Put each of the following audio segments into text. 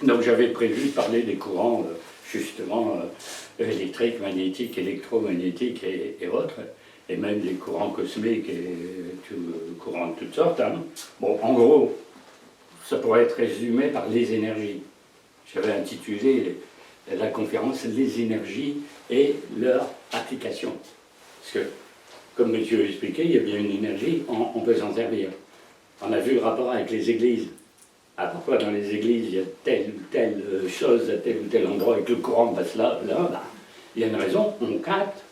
Donc j'avais prévu de parler des courants, justement, électriques, magnétiques, électromagnétiques et autres, et même des courants cosmiques et courants de toutes sortes. Hein. Bon, en gros, ça pourrait être résumé par les énergies. J'avais intitulé la conférence Les énergies et leur application. Parce que, comme monsieur expliquait, il y a bien une énergie, on peut s'en servir. On a vu le rapport avec les églises. Ah, pourquoi dans les églises il y a telle ou telle chose à tel ou tel endroit et que le courant passe là, bah, il y a une raison, on capte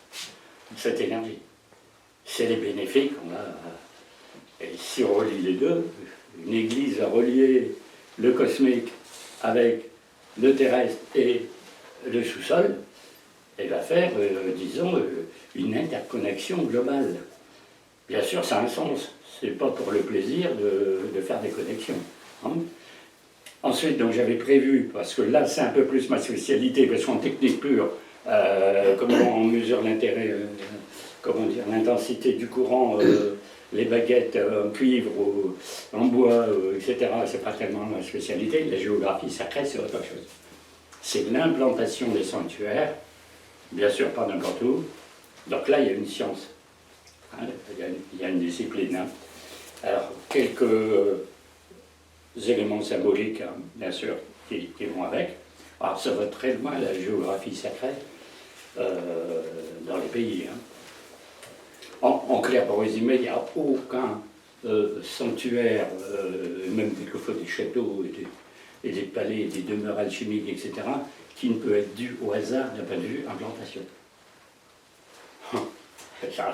cette énergie. C'est les bénéfiques, et si on relie les deux, une église a relié le cosmique avec le terrestre et le sous-sol, elle va faire, disons, une interconnexion globale. Bien sûr, ça a un sens. C'est pas pour le plaisir de faire des connexions. Hein. Ensuite, donc j'avais prévu, parce que là c'est un peu plus ma spécialité, parce qu'en technique pure, comment on mesure l'intérêt, comment dire, l'intensité du courant, les baguettes en cuivre, en bois, etc., c'est pas tellement ma spécialité. La géographie sacrée, c'est autre chose. C'est l'implantation des sanctuaires, bien sûr pas n'importe où. Donc là, il y a une science, hein, il y a une discipline. Hein. Alors, quelques éléments symboliques, hein, bien sûr, qui vont avec. Alors, ça va très loin, la géographie sacrée, dans les pays. Hein. En clair, pour résumer, il n'y a aucun sanctuaire, même quelquefois des châteaux et des palais, des demeures alchimiques, etc., qui ne peut être dû au hasard d'un point de vue implantation.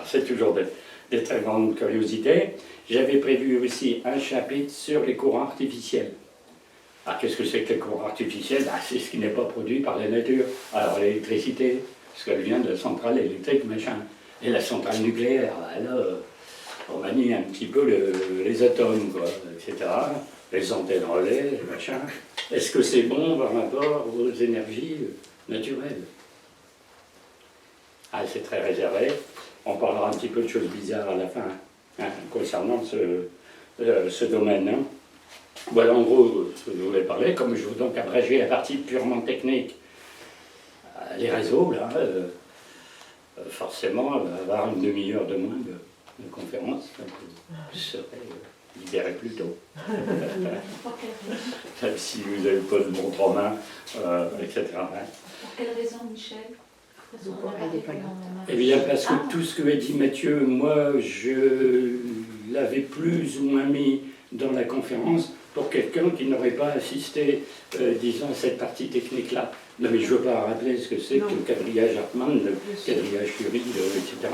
C'est toujours des très grandes curiosités. J'avais prévu aussi un chapitre sur les courants artificiels. Alors qu'est-ce que c'est que les courants artificiels? C'est ce qui n'est pas produit par la nature. Alors l'électricité, parce qu'elle vient de la centrale électrique, machin. Et la centrale nucléaire, là, on manie un petit peu les atomes, quoi, etc. Les antennes relais, les machins. Est-ce que c'est bon par rapport aux énergies naturelles? Ah, c'est très réservé. On parlera un petit peu de choses bizarres à la fin, hein, concernant ce domaine. Hein. Voilà en gros ce que je voulais parler. Comme je veux donc abréger la partie purement technique, les réseaux, là, forcément, avoir une demi-heure de moins de conférence, donc je serais libéré plus tôt. Si vous n'avez pas de montre en main, etc. Pour quelle raison, Michel? Eh bien, parce que tout ce que a dit Mathieu, moi, je l'avais plus ou moins mis dans la conférence pour quelqu'un qui n'aurait pas assisté, disons, à cette partie technique-là. Non, mais je ne veux pas rappeler ce que c'est que le quadrillage Hartmann, le quadrillage Curie, etc.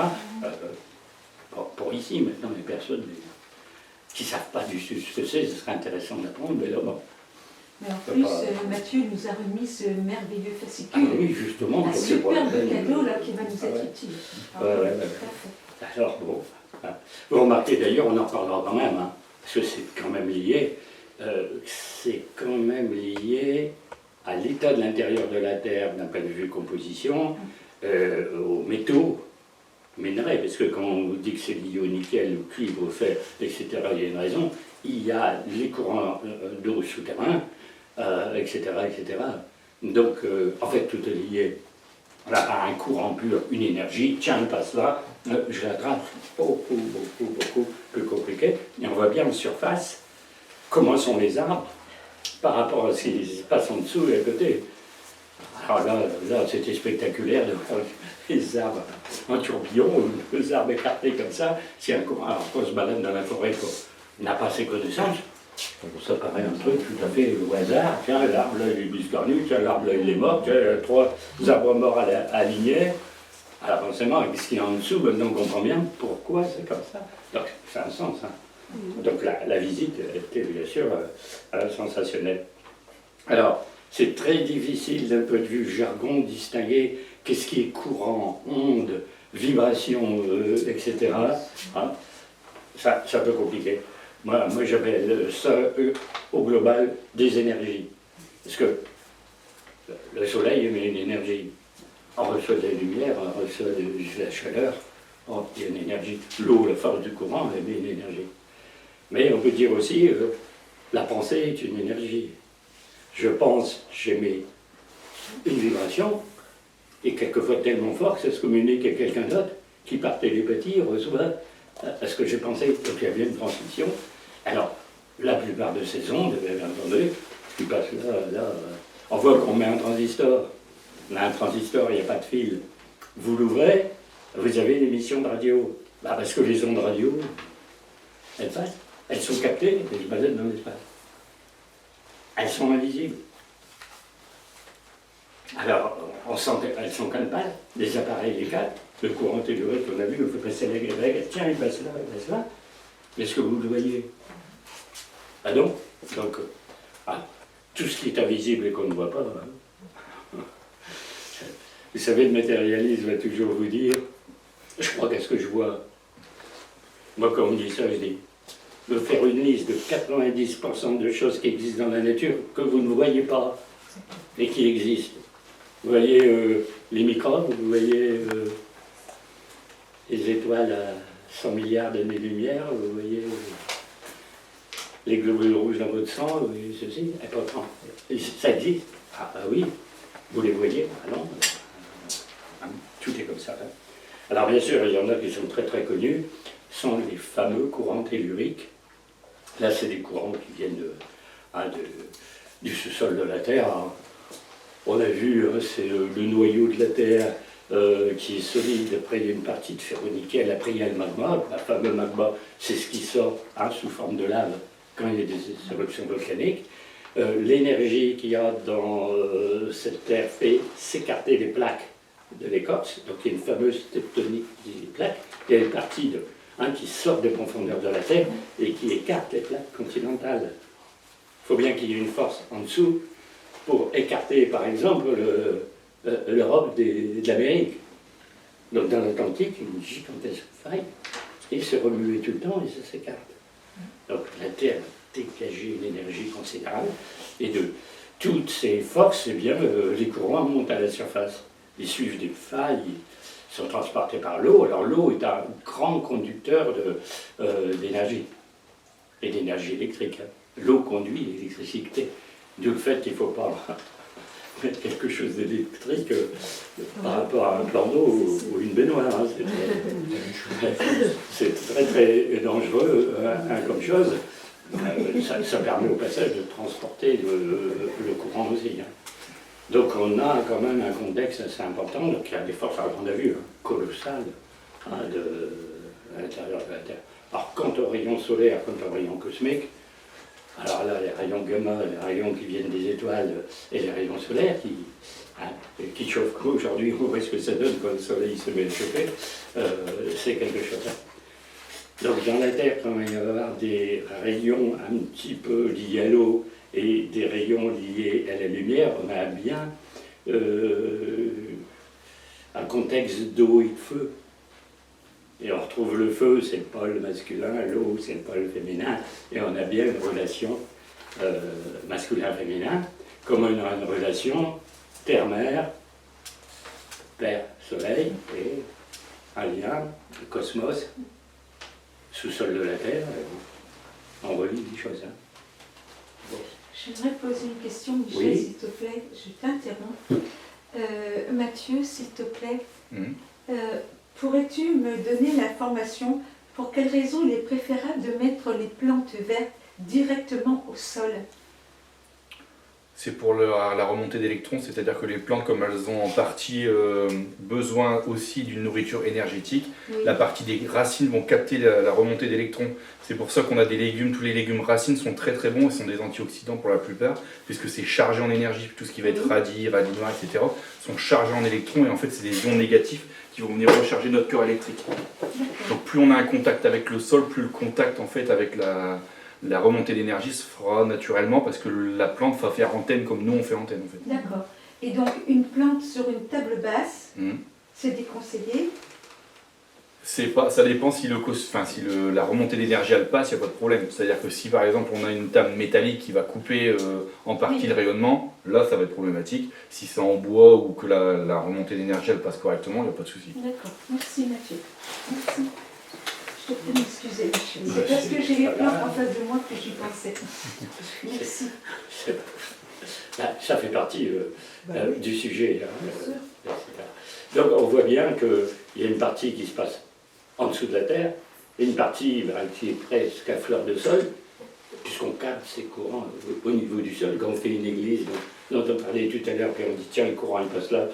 Pour ici, maintenant, les personnes qui ne savent pas du tout ce que c'est, ce serait intéressant d'apprendre, mais là, bon. Mais en plus, Mathieu nous a remis ce merveilleux fascicule. Ah oui, justement. Un superbe cadeau là, qui va nous être utile. Ouais. Alors, bon. Vous remarquez d'ailleurs, on en reparlera quand même, hein, parce que c'est quand même lié. À l'état de l'intérieur de la Terre, d'un point de vue composition, aux métaux, minerais, parce que quand on dit que c'est lié au nickel, au cuivre, au fer, etc., il y a une raison. Il y a les courants d'eau souterrains, etc., etc. Donc, en fait, tout est lié. On n'a pas un courant pur, une énergie, tiens, elle passe là, je l'attrape, beaucoup plus compliqué. Et on voit bien en surface comment sont les arbres par rapport à ce qui se passe en dessous et à côté. Alors là c'était spectaculaire de voir les arbres en tourbillon, les arbres écartés comme ça. Si un courant, alors qu'on se balade dans la forêt, qu'on n'a pas ses connaissances, ça paraît un truc tout à fait au hasard. Tiens, l'arbre là il est biscornu, tiens, l'arbre là il est mort, tiens, trois arbres morts alignés. Alors forcément, avec ce qu'il y a en dessous, maintenant on comprend bien pourquoi c'est comme ça. Donc ça a un sens. Hein. Donc la visite était bien sûr sensationnelle. Alors, c'est très difficile d'un point de vue jargon de distinguer qu'est-ce qui est courant, onde, vibration, etc. Hein. Ça peut compliquer. Moi j'appelle ça au global des énergies. Parce que le soleil émet une énergie. On reçoit de la lumière, on reçoit de la chaleur, il y a une énergie. L'eau, la force du courant, émet une énergie. Mais on peut dire aussi, la pensée est une énergie. je pense, j'émets une vibration, et quelquefois tellement fort que ça se communique à quelqu'un d'autre qui par télépathie reçoit ce que j'ai pensé, donc il y a bien une transmission. Alors, la plupart de ces ondes, bien entendu, qui passent là, on voit qu'on met un transistor. On a un transistor, il n'y a pas de fil. Vous l'ouvrez, vous avez une émission de radio. Bah parce que les ondes radio, elles passent, elles sont captées, elles se baladent dans l'espace. Elles sont invisibles. Alors, on sent qu'elles sont quand même pas, les appareils les captent, le courant tellurique qu'on a vu, on fait passer la grève, tiens, il passe là, il passe là. Est-ce que vous le voyez? Ah non? Donc, tout ce qui est invisible et qu'on ne voit pas. Hein. Vous savez, le matérialiste va toujours vous dire, je crois qu'à ce que je vois. Moi, quand on me dit ça, je dis, de faire une liste de 90% de choses qui existent dans la nature que vous ne voyez pas et qui existent. Vous voyez les microbes, vous voyez les étoiles à 100 milliards d'années-lumière, vous voyez les globules rouges dans votre sang, vous voyez ceci, et pourtant, ça existe. Ah oui, vous les voyez? Ah non, tout est comme ça. Hein. Alors bien sûr, il y en a qui sont très très connus, sont les fameux courants telluriques. Là, c'est des courants qui viennent du sous-sol de la Terre. Hein. On a vu, c'est le noyau de la Terre qui est solide. Après, il y a une partie de ferro-nickel. Après, il y a le magma. Le fameux magma, c'est ce qui sort sous forme de lave quand il y a des éruptions volcaniques. L'énergie qu'il y a dans cette Terre fait s'écarter les plaques de l'écorce. Donc, il y a une fameuse tectonique des plaques. Il y a une partie qui sort des profondeurs de la Terre et qui écarte les plaques continentales. Il faut bien qu'il y ait une force en dessous pour écarter, par exemple, l'Europe de l'Amérique. Donc dans l'Atlantique, une gigantesque faille, et se remuer tout le temps et ça s'écarte. Donc la Terre a dégagé une énergie considérable, et de toutes ces forces, eh bien, les courants montent à la surface. Ils suivent des failles, ils sont transportés par l'eau. Alors l'eau est un grand conducteur d'énergie, et d'énergie électrique. L'eau conduit l'électricité. D'où le fait qu'il ne faut pas mettre quelque chose d'électrique par rapport à un plan d'eau ou une baignoire. Hein. C'est très très dangereux comme chose. Ça permet au passage de transporter le courant aussi. Hein. Donc on a quand même un contexte assez important. Donc il y a des forces, on a vu, colossales à l'intérieur de la Terre. Alors quant aux rayons solaires, quant aux rayons cosmiques, alors là, les rayons gamma, les rayons qui viennent des étoiles et les rayons solaires qui chauffent aujourd'hui, on voit ce que ça donne quand le soleil se met à chauffer, c'est quelque chose. Donc dans la Terre, quand il va y avoir des rayons un petit peu liés à l'eau et des rayons liés à la lumière, on a bien un contexte d'eau et de feu. Et on retrouve le feu, c'est le pôle masculin, l'eau, c'est le pôle féminin, et on a bien une relation masculin-féminin, comme on a une relation terre-mère, père-soleil, et un lien, le cosmos, sous-sol de la Terre, on relie des choses. Hein. Bon. J'aimerais poser une question, Michel, oui. s'il te plaît, je t'interromps. Mathieu, s'il te plaît, pourrais-tu me donner l'information pour quelle raison il est préférable de mettre les plantes vertes directement au sol? C'est pour la remontée d'électrons, c'est-à-dire que les plantes, comme elles ont en partie besoin aussi d'une nourriture énergétique, oui. La partie des racines vont capter la remontée d'électrons. C'est pour ça qu'on a des légumes, tous les légumes racines sont très très bons et sont des antioxydants pour la plupart, puisque c'est chargé en énergie, tout ce qui va être radis, radis noirs, etc. sont chargés en électrons et en fait c'est des ions négatifs qui vont venir recharger notre cœur électrique. Donc plus on a un contact avec le sol, plus le contact en fait avec la remontée d'énergie se fera naturellement parce que la plante va faire antenne comme nous on fait antenne en fait. D'accord. Et donc une plante sur une table basse, c'est déconseillé? Ça dépend si, la remontée d'énergie elle passe, il n'y a pas de problème. C'est-à-dire que si par exemple on a une table métallique qui va couper en partie le rayonnement, là ça va être problématique. Si c'est en bois ou que la remontée d'énergie elle passe correctement, il n'y a pas de souci. D'accord. Merci Mathieu. Merci. Je te prie d'excuser. C'est parce que j'ai les plantes en face de moi que j'y pensais. Merci. Ça fait partie oui. du sujet. Bien sûr. Etc. Donc on voit bien qu'il y a une partie qui se passe en dessous de la terre, et une partie qui est presque à fleur de sol, puisqu'on capte ces courants au niveau du sol. Quand on fait une église dont on parlait tout à l'heure, puis on dit tiens, le courant il passe là,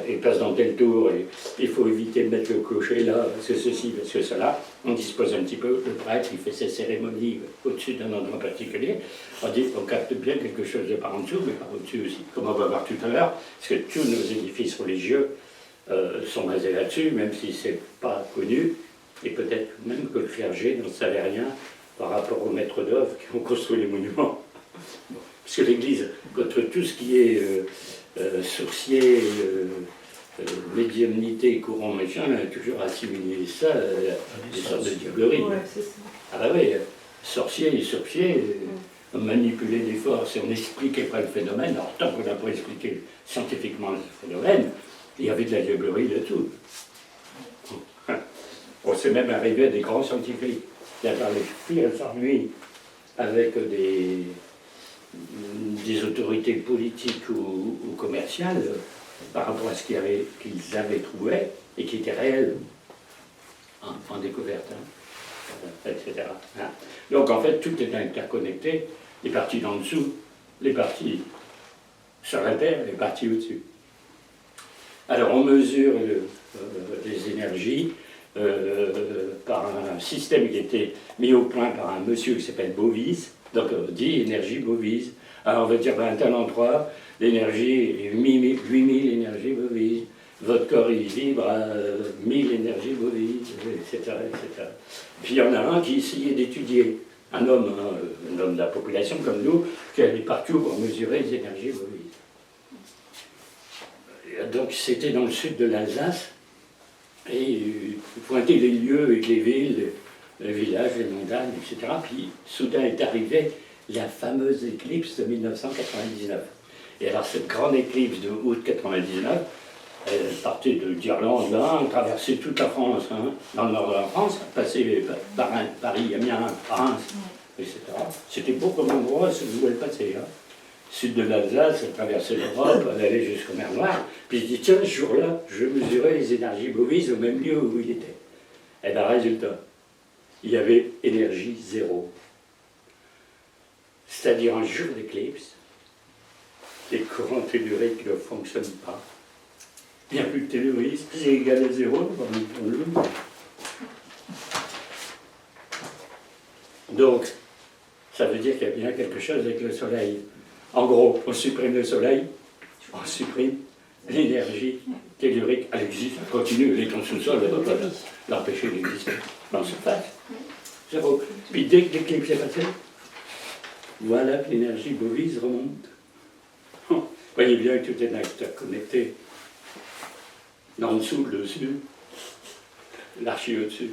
il passe dans tel tour, et il faut éviter de mettre le clocher là, parce que ceci, parce que cela. On dispose un petit peu, le prêtre il fait ses cérémonies au-dessus d'un endroit particulier. On capte bien quelque chose de par en dessous, mais par au-dessus aussi, comme on va voir tout à l'heure, parce que tous nos édifices religieux sont basés là-dessus, même si c'est pas connu, et peut-être même que le clergé n'en savait rien par rapport aux maîtres d'œuvre qui ont construit les monuments. Bon, parce que l'Église, contre tout ce qui est sourcier, médiumnité, courant, machin, a toujours assimilé ça à des sortes de diableries. Ouais, c'est ça. Ah bah oui, sorcier et sorcier, on manipulait des forces et on n'expliquait pas le phénomène. Alors tant qu'on n'a pas expliqué scientifiquement le phénomène, il y avait de la diablerie là-dessous. On s'est même arrivé à des grands scientifiques. D'avoir les filles s'ennuient avec des autorités politiques ou commerciales par rapport à ce qu'ils avaient trouvé et qui était réel en découverte, etc. Donc en fait, tout est interconnecté, les parties d'en dessous, les parties sur la Terre, les parties au-dessus. Alors on mesure les énergies par un système qui a été mis au point par un monsieur qui s'appelle Bovise, donc on dit énergie Bovise. Alors on va dire à un tel endroit, l'énergie est 8000 énergies Bovise, votre corps il vibre à 1000 énergies Bovise, etc., etc. Puis il y en a un qui essayait d'étudier, un homme de la population comme nous, qui allait partout pour mesurer les énergies Bovise. Donc c'était dans le sud de l'Alsace, et il pointait les lieux et les villes, les villages, les montagnes, etc. Puis soudain est arrivée la fameuse éclipse de 1999. Et alors cette grande éclipse de août 1999, elle partait d'Irlande, traversait toute la France, dans le nord de la France, passait par Paris, Amiens, Reims, etc. C'était beau comme endroit, où elle passait. Sud de l'Alsace, elle traversait l'Europe, elle allait jusqu'aux mers Noires. Puis je dis, tiens, ce jour-là, je mesurais les énergies Bovise au même lieu où il était. Et bien, résultat, il y avait énergie zéro. C'est-à-dire un jour d'éclipse, les courants telluriques ne fonctionnent pas. Il n'y a plus de tellurisme, c'est égal à zéro. Donc, ça veut dire qu'il y a bien quelque chose avec le Soleil. En gros, on supprime le Soleil, on supprime l'énergie tellurique. Elle existe, elle continue, elle est en sous-sol, elle ne va pas l'empêcher d'exister. En surface, zéro. Puis dès que l'éclipse est passé, voilà que l'énergie Bovise remonte. Vous voyez bien que tout est interconnecté. Dans le dessous, le dessus, l'archi au-dessus.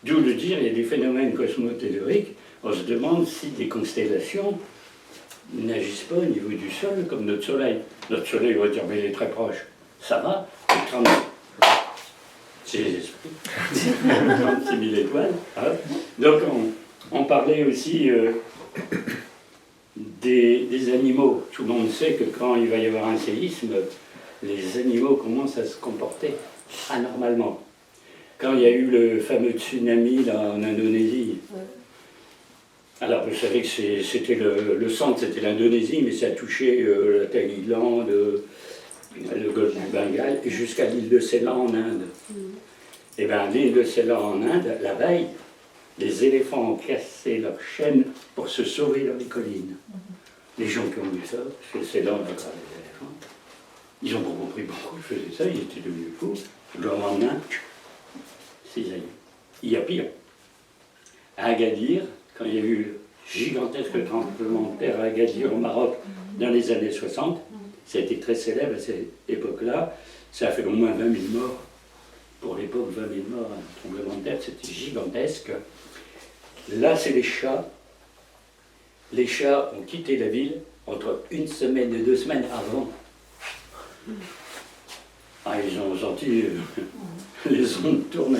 D'où le dire, il y a des phénomènes cosmotelluriques. On se demande si des constellations n'agissent pas au niveau du sol comme notre Soleil. Notre Soleil, on va dire, mais il est très proche. Ça va, c'est les esprits. 36 000 étoiles. Donc on parlait aussi des animaux. Tout le monde sait que quand il va y avoir un séisme, les animaux commencent à se comporter anormalement. Quand il y a eu le fameux tsunami là, en Indonésie, alors vous savez que c'était le centre, c'était l'Indonésie, mais ça a touché la Thaïlande, le golfe du Bengale, et jusqu'à l'île de Ceylan en Inde. Et bien l'île de Ceylan en Inde, la veille, les éléphants ont cassé leurs chaînes pour se sauver dans les collines. Les gens qui ont vu ça, parce que Ceylan n'a pas les éléphants, ils ont pas compris pourquoi ils faisaient ça, ils étaient devenus fous. Le lendemain, cisaillés. Il y a pire. À Agadir, quand il y a eu le gigantesque tremblement de terre à Agadir au Maroc dans les années 60, ça a été très célèbre à cette époque-là, ça a fait au moins 20 000 morts. Pour l'époque, 20 000 morts, un tremblement de terre, c'était gigantesque. Là, c'est les chats. Les chats ont quitté la ville entre 1 semaine et 2 semaines avant. Ils ont senti les ondes tourner.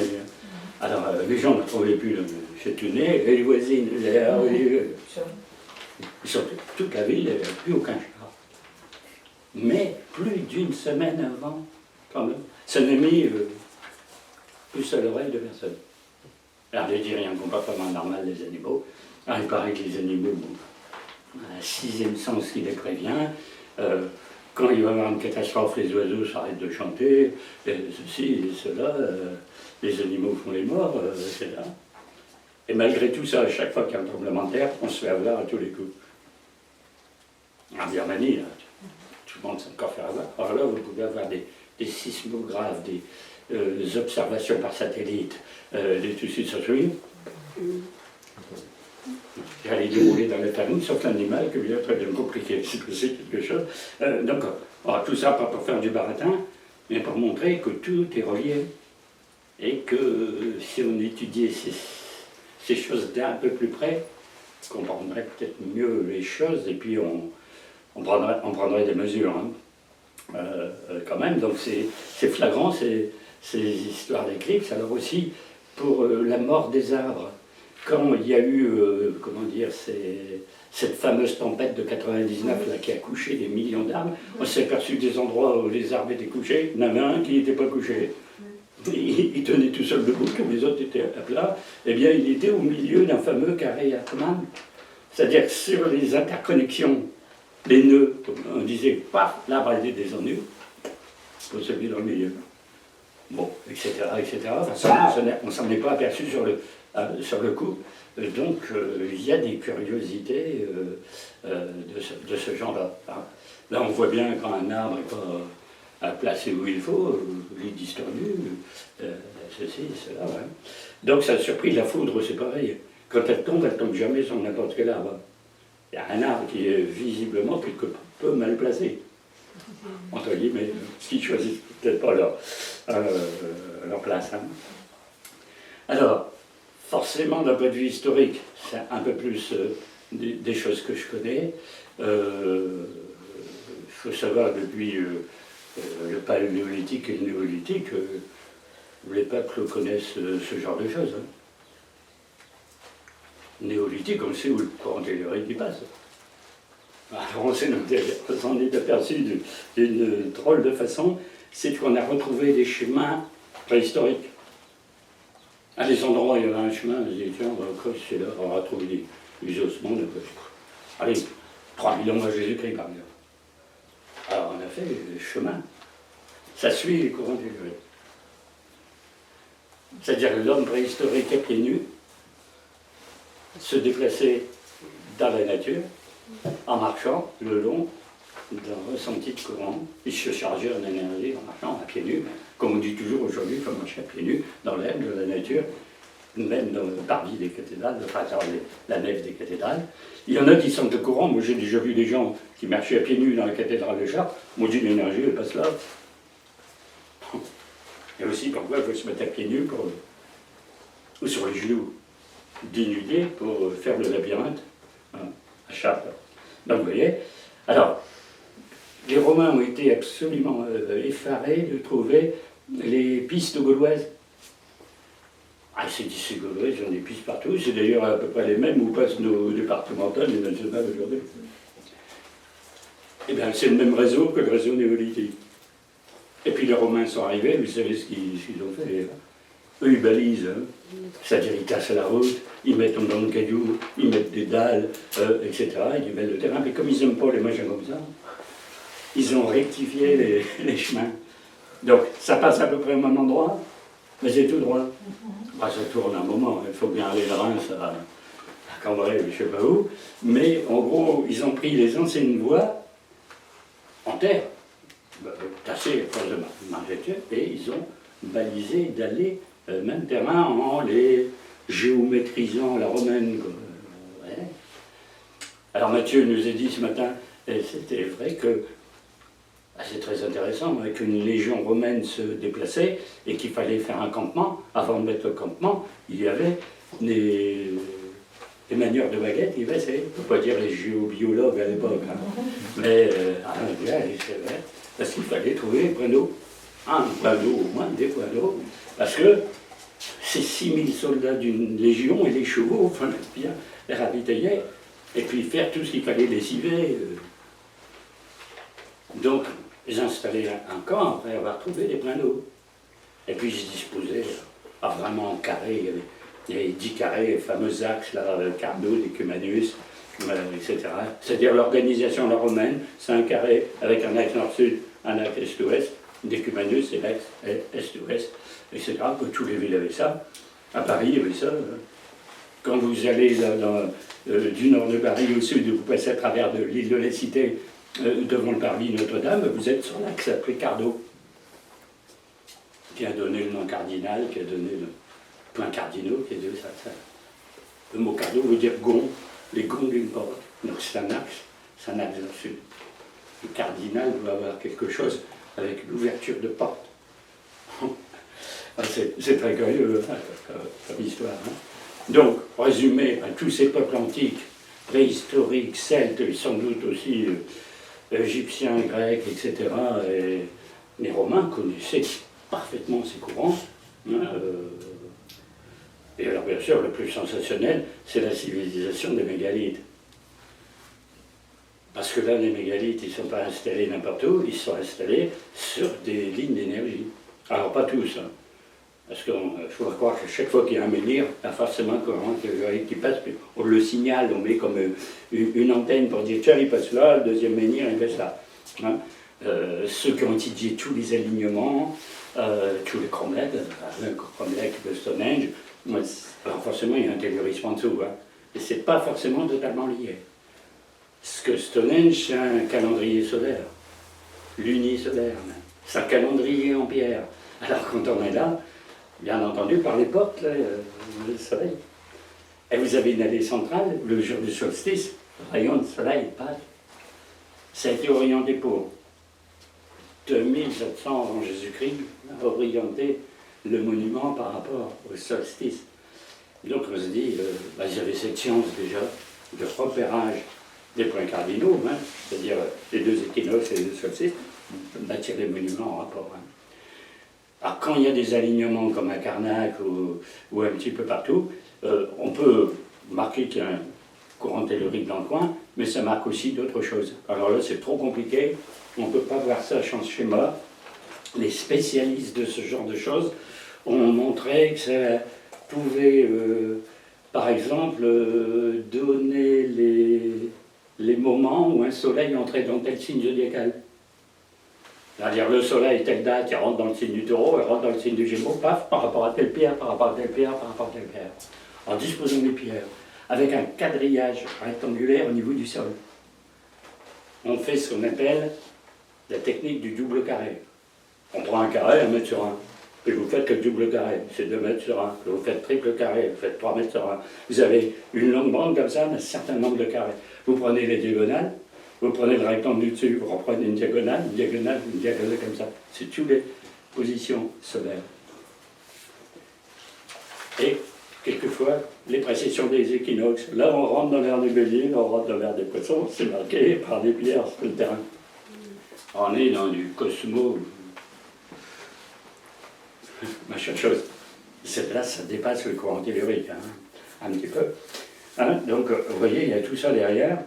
Alors, les gens ne trouvaient plus le chatounet, et les voisines, ils sortaient toute la ville, il n'y avait plus aucun chat. mais plus d'une semaine avant, quand même. Ça n'a mis plus à l'oreille de personne. Alors, je dis rien, un comportement normal des animaux. Alors, il paraît que les animaux ont un sixième sens qui les prévient. Quand il va y avoir une catastrophe, les oiseaux s'arrêtent de chanter, et ceci et cela, les animaux font les morts, etc. Et malgré tout ça, à chaque fois qu'il y a un tremblement de terre, on se fait avoir à tous les coups. En Birmanie, là, tout le monde s'est encore fait avoir. Alors là, vous pouvez avoir des sismographes, des observations par satellite, des tout suite sur lui. J'allais dérouler dans la famille, sauf l'animal, qui vient très bien compliqué, c'est quelque chose. Donc, alors, tout ça pas pour faire du baratin, mais pour montrer que tout est relié. Et que si on étudiait ces choses d'un peu plus près, on comprendrait peut-être mieux les choses, et puis on prendrait des mesures, hein. Quand même. Donc c'est flagrant, ces histoires d'éclipses. Alors aussi, pour la mort des arbres, quand il y a eu, comment dire, cette fameuse tempête de 99 là, qui a couché des millions d'arbres, on s'est aperçu des endroits où les arbres étaient couchés, il y en avait un qui n'était pas couché. Il tenait tout seul debout, comme les autres étaient à plat. Eh bien, il était au milieu d'un fameux carré Hartmann. C'est-à-dire sur les interconnexions, les nœuds, on disait, paf, l'arbre était descendu, pour celui dans le milieu. Bon, etc., etc. Enfin, on ne s'en est pas aperçu sur le coup. Donc, il y a des curiosités de ce genre-là. Là, on voit bien quand un arbre n'est pas placé où il faut, il est distordu, ceci, cela. Ouais. Donc, ça a surpris. La foudre, c'est pareil. Quand elle tombe jamais sur n'importe quel arbre. Il y a un arbre qui est visiblement quelque peu mal placé. Entre guillemets, ce qu'ils choisissent peut-être pas leur place. Hein. Alors, forcément, d'un point de vue historique, c'est un peu plus des choses que je connais. Il faut savoir, depuis le paléolithique et le néolithique, les peuples connaissent ce genre de choses. Hein. Néolithique, on sait où le courant tellurique passe. Alors on s'en est aperçu d'une drôle de façon, c'est qu'on a retrouvé des chemins préhistoriques. À des endroits où il y avait un chemin, on se dit, tiens, on va creuser là, on va trouver des ossements. Allez, 3000 ans à Jésus-Christ par exemple. Alors on a fait le chemin. Ça suit les courants telluriques. C'est-à-dire l'homme préhistorique à pieds nus se déplaçait dans la nature, en marchant le long d'un ressenti de courant. Il se chargeait en énergie en marchant à pieds nus, comme on dit toujours aujourd'hui, il faut marcher à pieds nus dans l'air de la nature, même dans le parvis des cathédrales, enfin dans la nef des cathédrales. Il y en a qui sentent le courant. Moi j'ai déjà vu des gens qui marchaient à pieds nus dans la cathédrale de Chartres. Moi j'ai l'énergie, elle passe là. Et aussi pourquoi il faut se mettre à pieds nus ou sur les genoux dénudés pour faire le labyrinthe, hein, à Chartres. Donc vous voyez, alors, les Romains ont été absolument effarés de trouver les pistes gauloises. Ah, ces pistes gauloises, ils ont des pistes partout, c'est d'ailleurs à peu près les mêmes où passent nos départementales et nationales aujourd'hui. Eh bien, c'est le même réseau que le réseau néolithique. Et puis les Romains sont arrivés, vous savez ce qu'ils ont fait. Eux, ils balisent, hein. C'est-à-dire ils cassent la route, ils mettent dans le caillou, ils mettent des dalles, etc. Ils nivellent le terrain. Mais comme ils n'aiment pas les machins comme ça, ils ont rectifié les chemins. Donc ça passe à peu près au même endroit, mais c'est tout droit. Bah, ça tourne un moment, il faut bien aller de Reims à Cambrai, je ne sais pas où. Mais en gros, ils ont pris les anciennes voies en terre, tassées à force de marcher, et ils ont balisé d'aller même terrain en les géométrisant la romaine. Ouais. Alors Mathieu nous a dit ce matin, et c'était vrai que c'est très intéressant, qu'une légion romaine se déplaçait et qu'il fallait faire un campement. Avant de mettre le campement, il y avait des manières de baguettes, il va essayer. On ne peut pas dire les géobiologues à l'époque, hein. Mais c'est vrai, parce qu'il fallait trouver un point d'eau au moins, des points d'eau, parce que ces 6000 soldats d'une légion et les chevaux, il fallait bien les ravitailler, et puis faire tout ce qu'il fallait lessiver. Donc, j'installais un camp après avoir trouvé des pleins d'eau. Et puis, je disposais, vraiment en carré, il y avait 10 carrés, les fameux axes, là, Cardo, Decumanus, etc. C'est-à-dire l'organisation à la romaine, c'est un carré avec un axe nord-sud, un axe est-ouest, Decumanus, c'est l'axe est-ouest, etc. Tous les villes avaient ça. À Paris, il y avait ça. Quand vous allez du nord de Paris au sud, vous passez à travers de l'île de la Cité, devant le parvis Notre-Dame, vous êtes sur l'axe appelé Cardo, qui a donné le nom cardinal, qui a donné le point cardinaux, qui a donné ça. Le mot Cardo veut dire gond, les gonds d'une porte. Donc c'est un axe nord-sud. Le cardinal doit avoir quelque chose avec l'ouverture de porte. C'est très curieux comme histoire. Donc, résumé, tous ces peuples antiques, préhistoriques, celtes, sans doute aussi égyptiens, grecs, etc., et les Romains connaissaient parfaitement ces courants. Et alors, bien sûr, le plus sensationnel, c'est la civilisation des mégalithes. Parce que là, les mégalithes, ils ne sont pas installés n'importe où, ils sont installés sur des lignes d'énergie. Alors, pas tous, hein. Parce qu'il faut croire que chaque fois qu'il y a un menhir, il y a forcément un courant qui passe, on le signale, on met comme une antenne pour dire tiens, il passe là, le deuxième menhir, il passe là. Hein. Ceux qui ont étudié tous les alignements, tous les cromlechs, le cromlech de Stonehenge, alors forcément il y a un telluriste en dessous, hein. Et c'est pas forcément totalement lié. Ce que Stonehenge, c'est un calendrier solaire, lunisolaire même. C'est un calendrier en pierre. Alors quand on est là, bien entendu, par les portes, là, le soleil. Et vous avez une allée centrale, le jour du solstice, le rayon de soleil passe. Ça a été orienté pour 2700 avant Jésus-Christ, orienter le monument par rapport au solstice. Donc on se dit, j'avais cette science déjà de repérage des points cardinaux, hein, c'est-à-dire les deux équinoxes et les deux solstices, bâtir les monuments en rapport. Hein. Alors quand il y a des alignements comme à Karnak ou un petit peu partout, on peut marquer qu'il y a un courant tellurique dans le coin, mais ça marque aussi d'autres choses. Alors là c'est trop compliqué, on ne peut pas voir ça sans schéma. Les spécialistes de ce genre de choses ont montré que ça pouvait, par exemple, donner les moments où un soleil entrait dans tel signe zodiacal. C'est-à-dire le soleil, telle date, il rentre dans le signe du taureau, il rentre dans le signe du gémeaux, paf, par rapport à telle pierre, par rapport à telle pierre, par rapport à telle pierre. En disposant des pierres, avec un quadrillage rectangulaire au niveau du sol. On fait ce qu'on appelle la technique du double carré. On prend un carré, 1 mètre sur 1. Puis vous faites le double carré, c'est 2 mètres sur 1. Puis vous faites triple carré, vous faites 3 mètres sur 1. Vous avez une longue bande comme ça, un certain nombre de carrés. Vous prenez les diagonales, vous prenez le rectangle du dessus, vous reprenez une diagonale, comme ça. C'est toutes les positions solaires. Et, quelquefois, les précessions des équinoxes. Là, on rentre dans l'ère du bélier, là, on rentre dans l'ère des poissons, c'est marqué par des pierres sur le terrain. On est dans du cosmo, machin chose. Là, ça dépasse le courant tellurique, hein, un petit peu. Hein, donc, vous voyez, il y a tout ça derrière.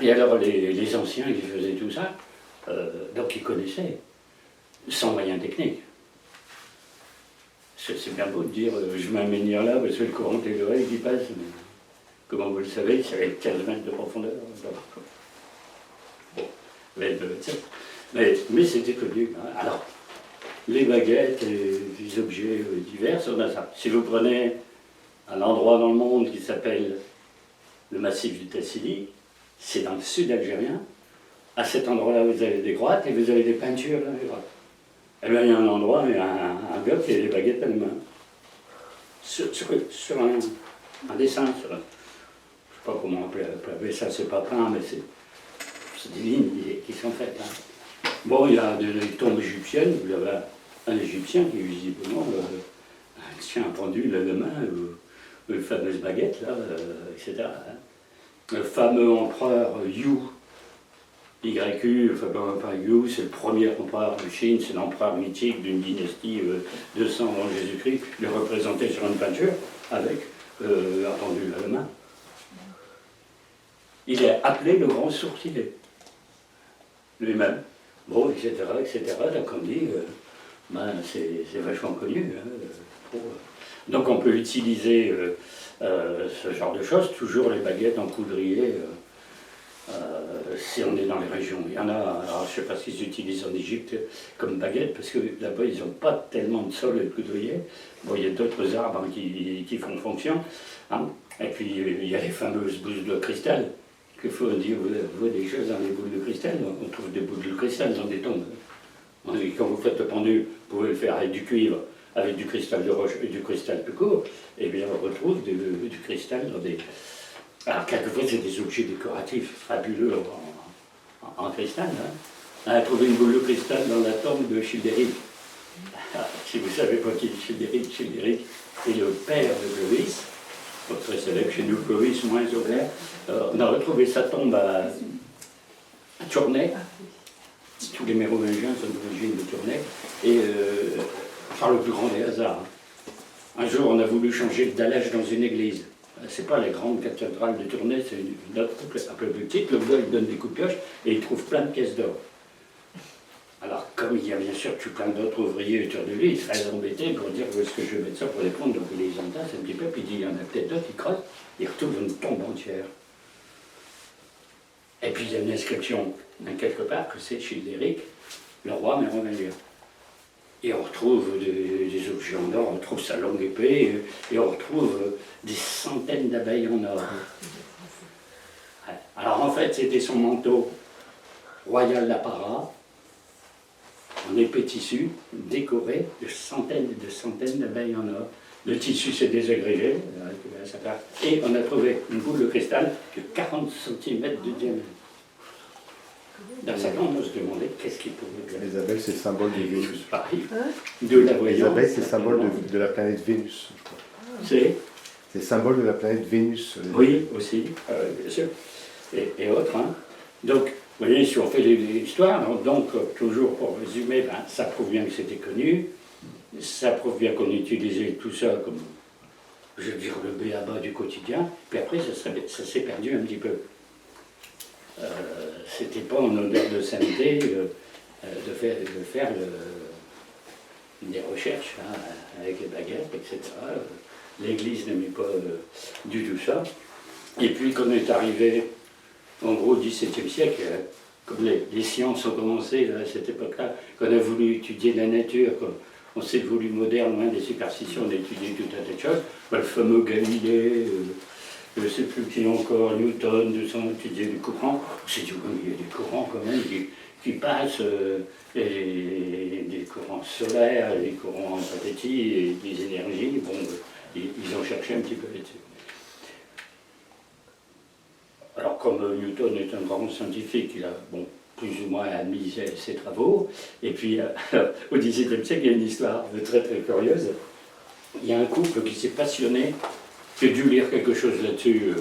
Et alors, les anciens qui faisaient tout ça, donc ils connaissaient, sans moyens techniques. C'est bien beau de dire, je mets un menhir là, parce que le courant tellurique qui passe, mais comment vous le savez, c'est avec 15 mètres de profondeur. Bon, mais c'était connu. Hein. Alors, les baguettes et les objets divers, on a ça. Si vous prenez un endroit dans le monde qui s'appelle le massif du Tassili, c'est dans le sud algérien. À cet endroit-là, vous avez des grottes et vous avez des peintures dans les grottes. Et bien, il y a un endroit, il y a un gars qui a des baguettes à la main. Sur un dessin, je ne sais pas comment on peut appeler ça, c'est pas peint, mais c'est des lignes qui sont faites. Hein. Bon, il y a des tombes égyptiennes, vous avez un Égyptien qui, visiblement, tient un pendule à la main, les fameuses baguettes, là, etc. Hein. Le fameux empereur Yu, YU, enfin pas Yu, c'est le premier empereur de Chine, c'est l'empereur mythique d'une dynastie 200 avant Jésus-Christ, il est représenté sur une peinture avec un pendule à la main. Il est appelé le grand sourcilier, lui-même. bon, etc., etc. Donc on dit, c'est vachement connu. Hein, donc on peut utiliser ce genre de choses, toujours les baguettes en coudrier, si on est dans les régions. Il y en a, alors je ne sais pas ce qu'ils utilisent en Égypte comme baguette, parce que là-bas ils n'ont pas tellement de sol et de coudrier. Bon, il y a d'autres arbres qui font fonction. Hein. Et puis il y a les fameuses boules de cristal. Qu'il faut dire, vous voyez des choses dans les boules de cristal, on trouve des boules de cristal dans des tombes. Et quand vous faites le pendu, vous pouvez le faire avec du cuivre, avec du cristal de roche et du cristal plus court, et bien on retrouve du cristal dans des... Alors quelquefois c'est des objets décoratifs fabuleux en cristal. Hein. On a trouvé une boule de cristal dans la tombe de Childéric. Si vous ne savez pas qui est Childéric, Childéric est le père de Clovis. Très célèbre chez nous, Clovis, moins Aubert. On a retrouvé sa tombe à Tournai. Tous les mérovingiens sont d'origine de Tournai. Et par le plus grand des hasards. Un jour, on a voulu changer le dallage dans une église. C'est pas la grande cathédrale de Tournai, c'est une autre un peu plus petite. Le gars, il donne des coups de pioche et il trouve plein de pièces d'or. Alors, comme il y a bien sûr tout plein d'autres ouvriers autour de lui, il serait embêté pour dire où est-ce que je vais mettre ça pour les prendre. Donc il les entasse un petit peu, puis il dit il y en a peut-être d'autres, il crosse, il retrouve une tombe entière. Et puis il y a une inscription quelque part que c'est Childéric, le roi mérovingien. Et on retrouve des objets en or, on retrouve sa longue épée, et on retrouve des centaines d'abeilles en or. Ouais. Alors en fait, c'était son manteau royal d'apparat, en épais tissu, décoré de centaines et de centaines d'abeilles en or. Le tissu s'est désagrégé, et on a trouvé une boule de cristal de 40 cm de diamètre. Dans ce temps, on se demandait qu'est-ce qu'il pouvait bien. Les abeilles, c'est le symbole de Vénus. De la voyance. Les abeilles, c'est le symbole de la planète Vénus, je crois. C'est le symbole de la planète Vénus. Oui, aussi, bien sûr. Et autres. Hein. Donc, vous voyez, si on fait l'histoire, donc toujours pour résumer, ben, ça prouve bien que c'était connu, ça prouve bien qu'on utilisait tout ça comme, je veux dire, le b.a.-ba du quotidien, puis après ça s'est perdu un petit peu. C'était pas en odeur de sainteté de faire des recherches hein, avec les baguettes, etc. L'Église n'aimait pas du tout ça. Et puis quand on est arrivé, en gros, au XVIIe siècle, comme les sciences ont commencé à cette époque-là, qu'on a voulu étudier la nature, on s'est voulu moderne, loin des superstitions, on a étudié tout un tas de choses. Le fameux Galilée, je ne sais plus qui encore, Newton, de son étudier du courant. C'est du il y a des courants quand même qui passent, des courants solaires, des courants pathétiques, et des énergies. Bon, ils ont cherché un petit peu là-dessus. Alors, comme Newton est un grand scientifique, il a plus ou moins admis ses travaux. Et puis, au XVIIe siècle, il y a une histoire très très curieuse. Il y a un couple qui s'est passionné, qui a dû lire quelque chose là-dessus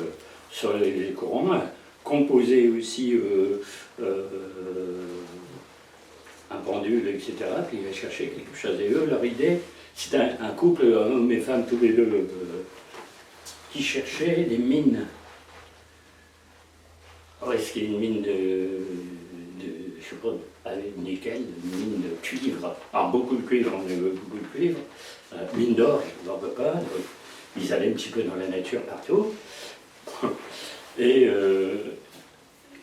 sur les courants, composé aussi un pendule, etc. Puis il a cherché quelque chose. Et eux, leur idée, c'est un couple, un homme et femme tous les deux, qui cherchaient des mines. Alors, est-ce qu'il y a une mine de je sais pas, avec nickel, une mine de cuivre. Alors beaucoup de cuivre, on a beaucoup de cuivre. Mine d'or, je n'en veux pas. Ils allaient un petit peu dans la nature partout. Et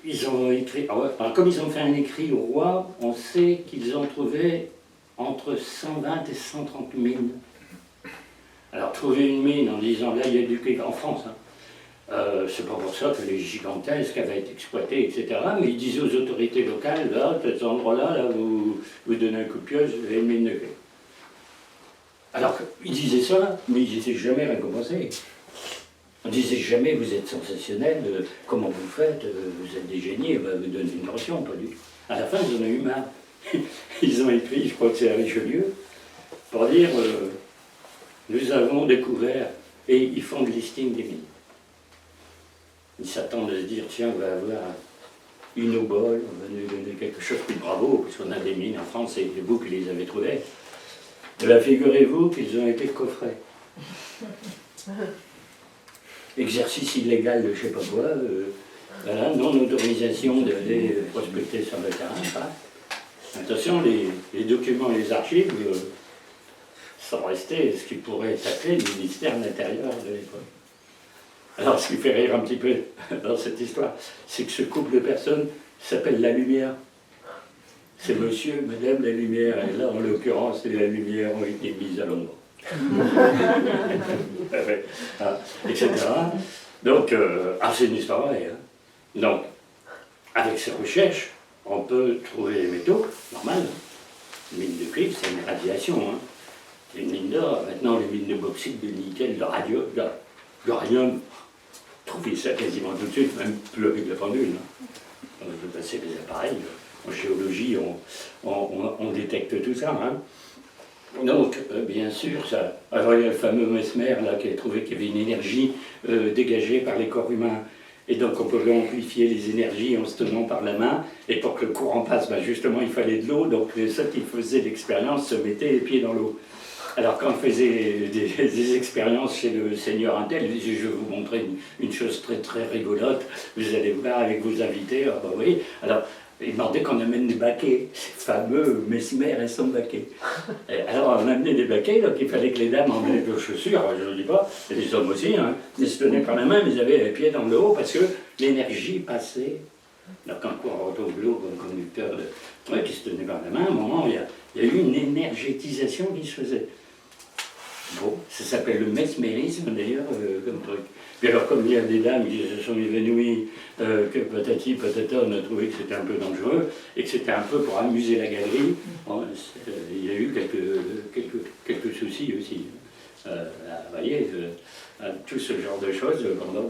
ils ont écrit. Alors, comme ils ont fait un écrit au roi, on sait qu'ils ont trouvé entre 120 et 130 mines. Alors trouver une mine en disant là il y a du cuivre en France. Hein. C'est pas pour ça qu'elle est gigantesque, qu'elle va être exploitée, etc. Mais ils disaient aux autorités locales, là, à cet endroit-là, là, vous donnez un coup de pioche, vous avez une mine de cuivre. Alors, ils disaient ça, mais ils n'étaient jamais récompensés. On disait jamais, vous êtes sensationnel, comment vous faites, vous êtes des génies, on va vous donner une pension, pas du tout. À la fin, ils en ont eu marre. Ils ont écrit, je crois que c'est à Richelieu, pour dire, nous avons découvert, et ils font le listing des mines. Ils s'attendent à se dire, tiens, on va avoir une obole, on va nous donner quelque chose, puis bravo, parce qu'on a des mines en France, et vous qui les avez trouvées. Figurez-vous qu'ils ont été coffrés. Exercice illégal de je ne sais pas quoi, voilà, non-autorisation d'aller prospecter sur le terrain, façon, les documents et les archives sont restés ce qui pourrait être appelé le ministère de l'Intérieur de l'époque. Alors, ce qui fait rire un petit peu dans cette histoire, c'est que ce couple de personnes s'appelle La Lumière. C'est monsieur, madame La Lumière, et là, en l'occurrence, les La Lumière ont été mises à l'ombre. Etc. Donc, c'est une histoire vraie. Hein. Donc, avec ces recherches, on peut trouver les métaux, normal. Une mine de cuivre, c'est une radiation. Hein. Les mines d'or, maintenant les mines de bauxite, de nickel, de l'uranium, trouver ça quasiment tout de suite, même plus avec la pendule. Hein. On peut passer des appareils. En géologie, on détecte tout ça. Hein. Donc, bien sûr, ça. Alors, il y a le fameux Mesmer là, qui a trouvé qu'il y avait une énergie dégagée par les corps humains. Et donc, on peut amplifier les énergies en se tenant par la main. Et pour que le courant passe, justement, il fallait de l'eau. Donc, ceux qui faisaient l'expérience se mettaient les pieds dans l'eau. Alors, quand on faisait des expériences chez le seigneur Intel, il disait, je vais vous montrer une chose très, très rigolote. Vous allez voir avec vos invités. Ah, bah oui. Alors, il demandait qu'on amène des baquets, ces fameux Mesmer et son baquet. Alors on amenait des baquets, donc il fallait que les dames enlèvent leurs chaussures, je ne le dis pas, et les hommes aussi, hein, ils se tenaient par la main, mais ils avaient les pieds dans le haut parce que l'énergie passait. Donc quand on retrouve l'eau comme conducteur qui se tenait par la main, à un moment, il y a eu une énergétisation qui se faisait. Bon, ça s'appelle le mesmérisme d'ailleurs, comme truc. Puis alors, comme il y a des dames qui se sont évanouies, que patati patata, on a trouvé que c'était un peu dangereux, et que c'était un peu pour amuser la galerie, bon, il y a eu quelques soucis aussi. Vous voyez, tout ce genre de choses pendant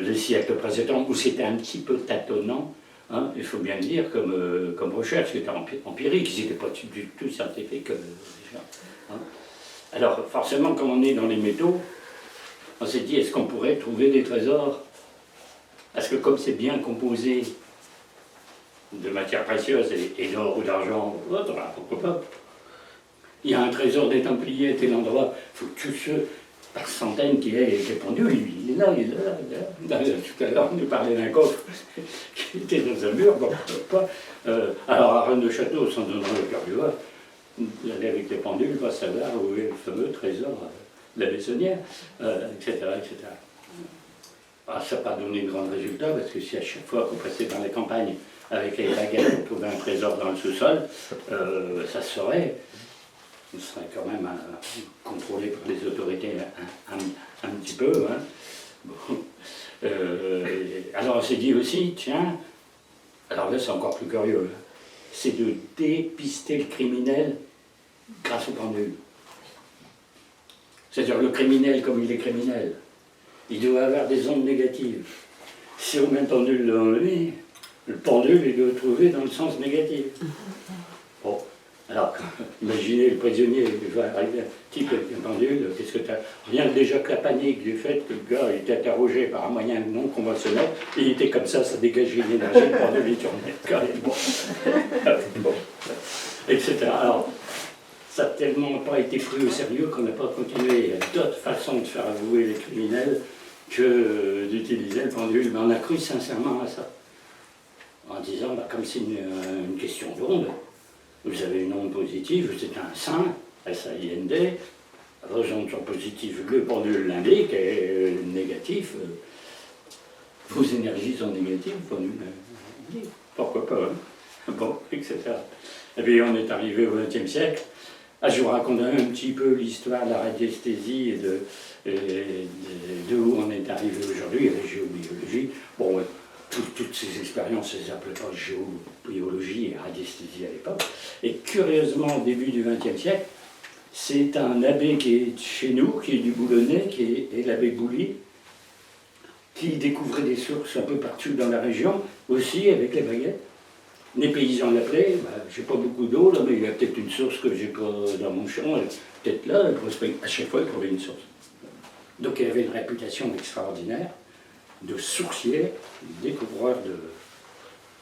les siècles précédents, où c'était un petit peu tâtonnant, hein, il faut bien le dire, comme recherche, c'était empirique, ils n'étaient pas du tout scientifiques déjà. Hein. Alors, forcément, quand on est dans les métaux, on s'est dit, est-ce qu'on pourrait trouver des trésors? Parce que comme c'est bien composé de matières précieuses et d'or ou d'argent, pourquoi pas? Il y a un trésor des Templiers à tel endroit, il faut que tous ceux, par centaines, qui aient pendu, il est là, il est là, il est là. Tout à l'heure, on nous parlait d'un coffre qui était dans un mur, bon, pourquoi pas. Alors, à Rennes de Château, sans donner le cœur du voix, l'aller avec les pendules, va savoir où est le fameux trésor de la Bessonnière, etc., etc. Ah, ça n'a pas donné de grands résultats, parce que si à chaque fois qu'on passait dans la campagne avec les baguettes, on trouvait un trésor dans le sous-sol, ça se saurait. On serait quand même contrôlé par les autorités un petit peu. Hein. Bon. Alors on s'est dit aussi, tiens, alors là c'est encore plus curieux, hein, c'est de dépister le criminel grâce au pendule. C'est-à-dire le criminel comme il est criminel, il doit avoir des ondes négatives. Si on met un pendule devant lui, le pendule il doit trouver dans le sens négatif. Bon, alors imaginez le prisonnier, il va arriver un type avec un pendule, qu'est-ce que tu as? Rien que déjà que la panique du fait que le gars était interrogé par un moyen non conventionnel, il était comme ça dégageait une énergie, le pendule il tournait carrément. Bon. Etc. Alors, ça n'a tellement pas été pris au sérieux qu'on n'a pas continué. Il y a d'autres façons de faire avouer les criminels que d'utiliser le pendule. Mais on a cru sincèrement à ça. En disant, comme c'est une question d'onde, vous avez une onde positive, c'est un SIND, S-A-I-N-D, vos ondes sont positives, le pendule l'indique, et négatif, vos énergies sont négatives, le pendule l'indique. Pourquoi pas, hein? Bon, etc. Et puis on est arrivé au XXe siècle. Je vous raconte un petit peu l'histoire de la radiesthésie et de où on est arrivé aujourd'hui, la géobiologie. Bon, toutes ces expériences, elles ne s'appelaient pas géobiologie et radiesthésie à l'époque. Et curieusement, au début du XXe siècle, c'est un abbé qui est chez nous, qui est du Boulonnais, qui est l'abbé Bouly, qui découvrait des sources un peu partout dans la région, aussi avec les baguettes. Les paysans l'appelaient, j'ai pas beaucoup d'eau là, mais il y a peut-être une source que j'ai pas dans mon champ, peut-être là, à chaque fois il trouvait une source. Donc il avait une réputation extraordinaire de sourcier, découvreur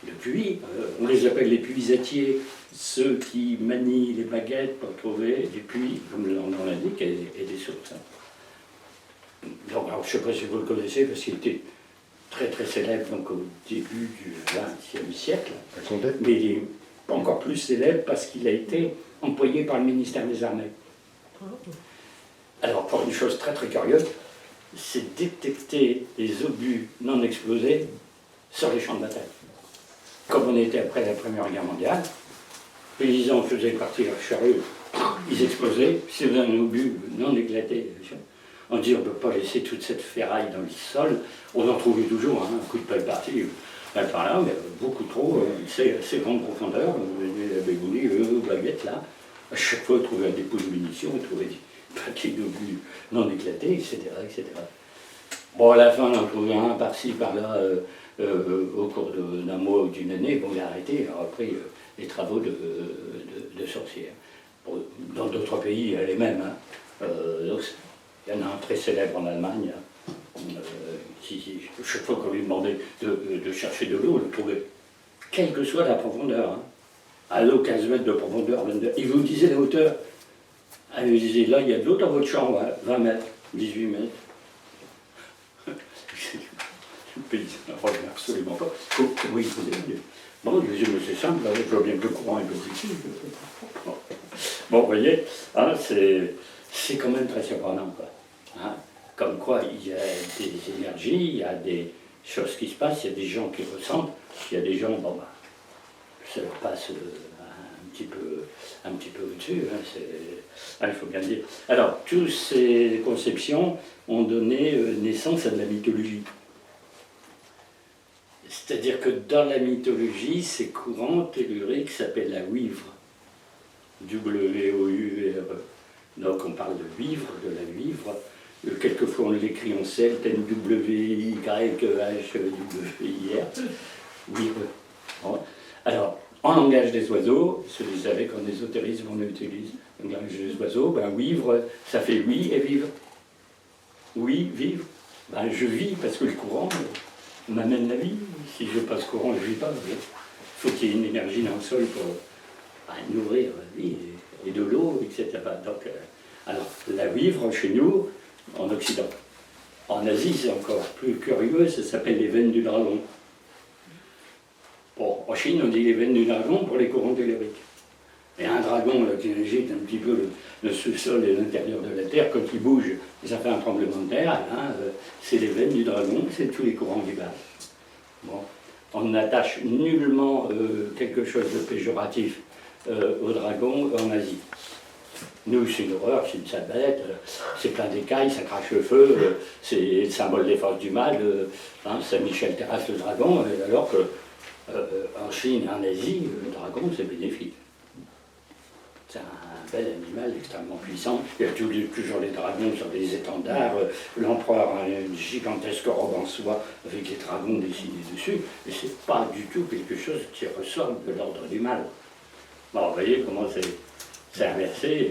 de puits. On les appelle les puisatiers, ceux qui manient les baguettes pour trouver des puits, comme leur nom l'indique, et des sources. Donc alors, je ne sais pas si vous le connaissez, parce qu'il était très très célèbre donc, au début du XXe siècle. Mais encore plus célèbre parce qu'il a été employé par le ministère des Armées. Alors, pour une chose très très curieuse, c'est détecter les obus non explosés sur les champs de bataille. Comme on était après la Première Guerre mondiale, les paysans faisaient partir leur charrue, ils explosaient, c'est un obus non éclaté. On dit on ne peut pas laisser toute cette ferraille dans le sol, on en trouvait toujours, hein, un coup de pelle parti, par là, mais beaucoup trop, c'est assez grande profondeur, la Bégouni, baguette là, à chaque fois on trouvait un dépôt de munitions, on trouvait des paquets d'obus non éclatés, etc., etc. Bon, à la fin, on en trouvait un par-ci, par-là, au cours d'un mois ou d'une année, bon, il a arrêté, il a repris les travaux de sorcière. Bon, dans d'autres pays, les mêmes. Hein. Donc, il y en a un très célèbre en Allemagne. Chaque fois qu'on lui demandait de chercher de l'eau, on le trouvait, quelle que soit la profondeur. Hein. À l'eau, 15 mètres de profondeur, 22. Il vous disait la hauteur. Il vous disait, là, il y a de l'eau dans votre chambre, 20 mètres, 18 mètres. Le paysan ne revient absolument pas. Comment il faisait? Bon, il disait, mais c'est simple, je vois bien que le courant est positif. Bon, vous voyez, hein, c'est quand même très surprenant, quoi. Hein, comme quoi, il y a des énergies, il y a des choses qui se passent, il y a des gens qui ressentent, il y a des gens, bon, bah, ça leur passe un petit peu au-dessus, hein, il faut bien le dire. Alors, toutes ces conceptions ont donné naissance à de la mythologie. C'est-à-dire que dans la mythologie, ces courants telluriques s'appellent la wivre. W-O-U-R-E. Donc on parle de vivre, de la vivre. Quelquefois on l'écrit en celte, N-W-Y-H-W-I-R. Vivre. Bon. Alors, en langage des oiseaux, vous savez qu'en ésotérisme on utilise le langage des oiseaux, ben vivre, ça fait oui et vivre. Oui, vivre. Ben je vis parce que le courant m'amène la vie. Si je passe courant, je ne vis pas. Il faut qu'il y ait une énergie dans le sol pour nourrir la vie et de l'eau, etc. Donc, alors, la vivre chez nous, en Occident. En Asie, c'est encore plus curieux, ça s'appelle les veines du dragon. Bon, en Chine, on dit les veines du dragon pour les courants telluriques. Et un dragon là, qui agite un petit peu le sous-sol et l'intérieur de la Terre, quand il bouge, ça fait un tremblement de terre, hein, c'est les veines du dragon, c'est tous les courants qui passent. Bon. On n'attache nullement quelque chose de péjoratif au dragon en Asie. Nous, c'est une horreur, c'est une sale bête, c'est plein d'écailles, ça crache le feu, c'est le symbole des forces du mal, hein, Saint-Michel terrasse le dragon, alors que en Chine et en Asie, le dragon, c'est bénéfique. C'est un bel animal extrêmement puissant. Il y a toujours les dragons sur des étendards. L'empereur a une gigantesque robe en soie avec les dragons dessinés dessus. Et c'est pas du tout quelque chose qui ressort de l'ordre du mal. Bon, vous voyez comment c'est inversé.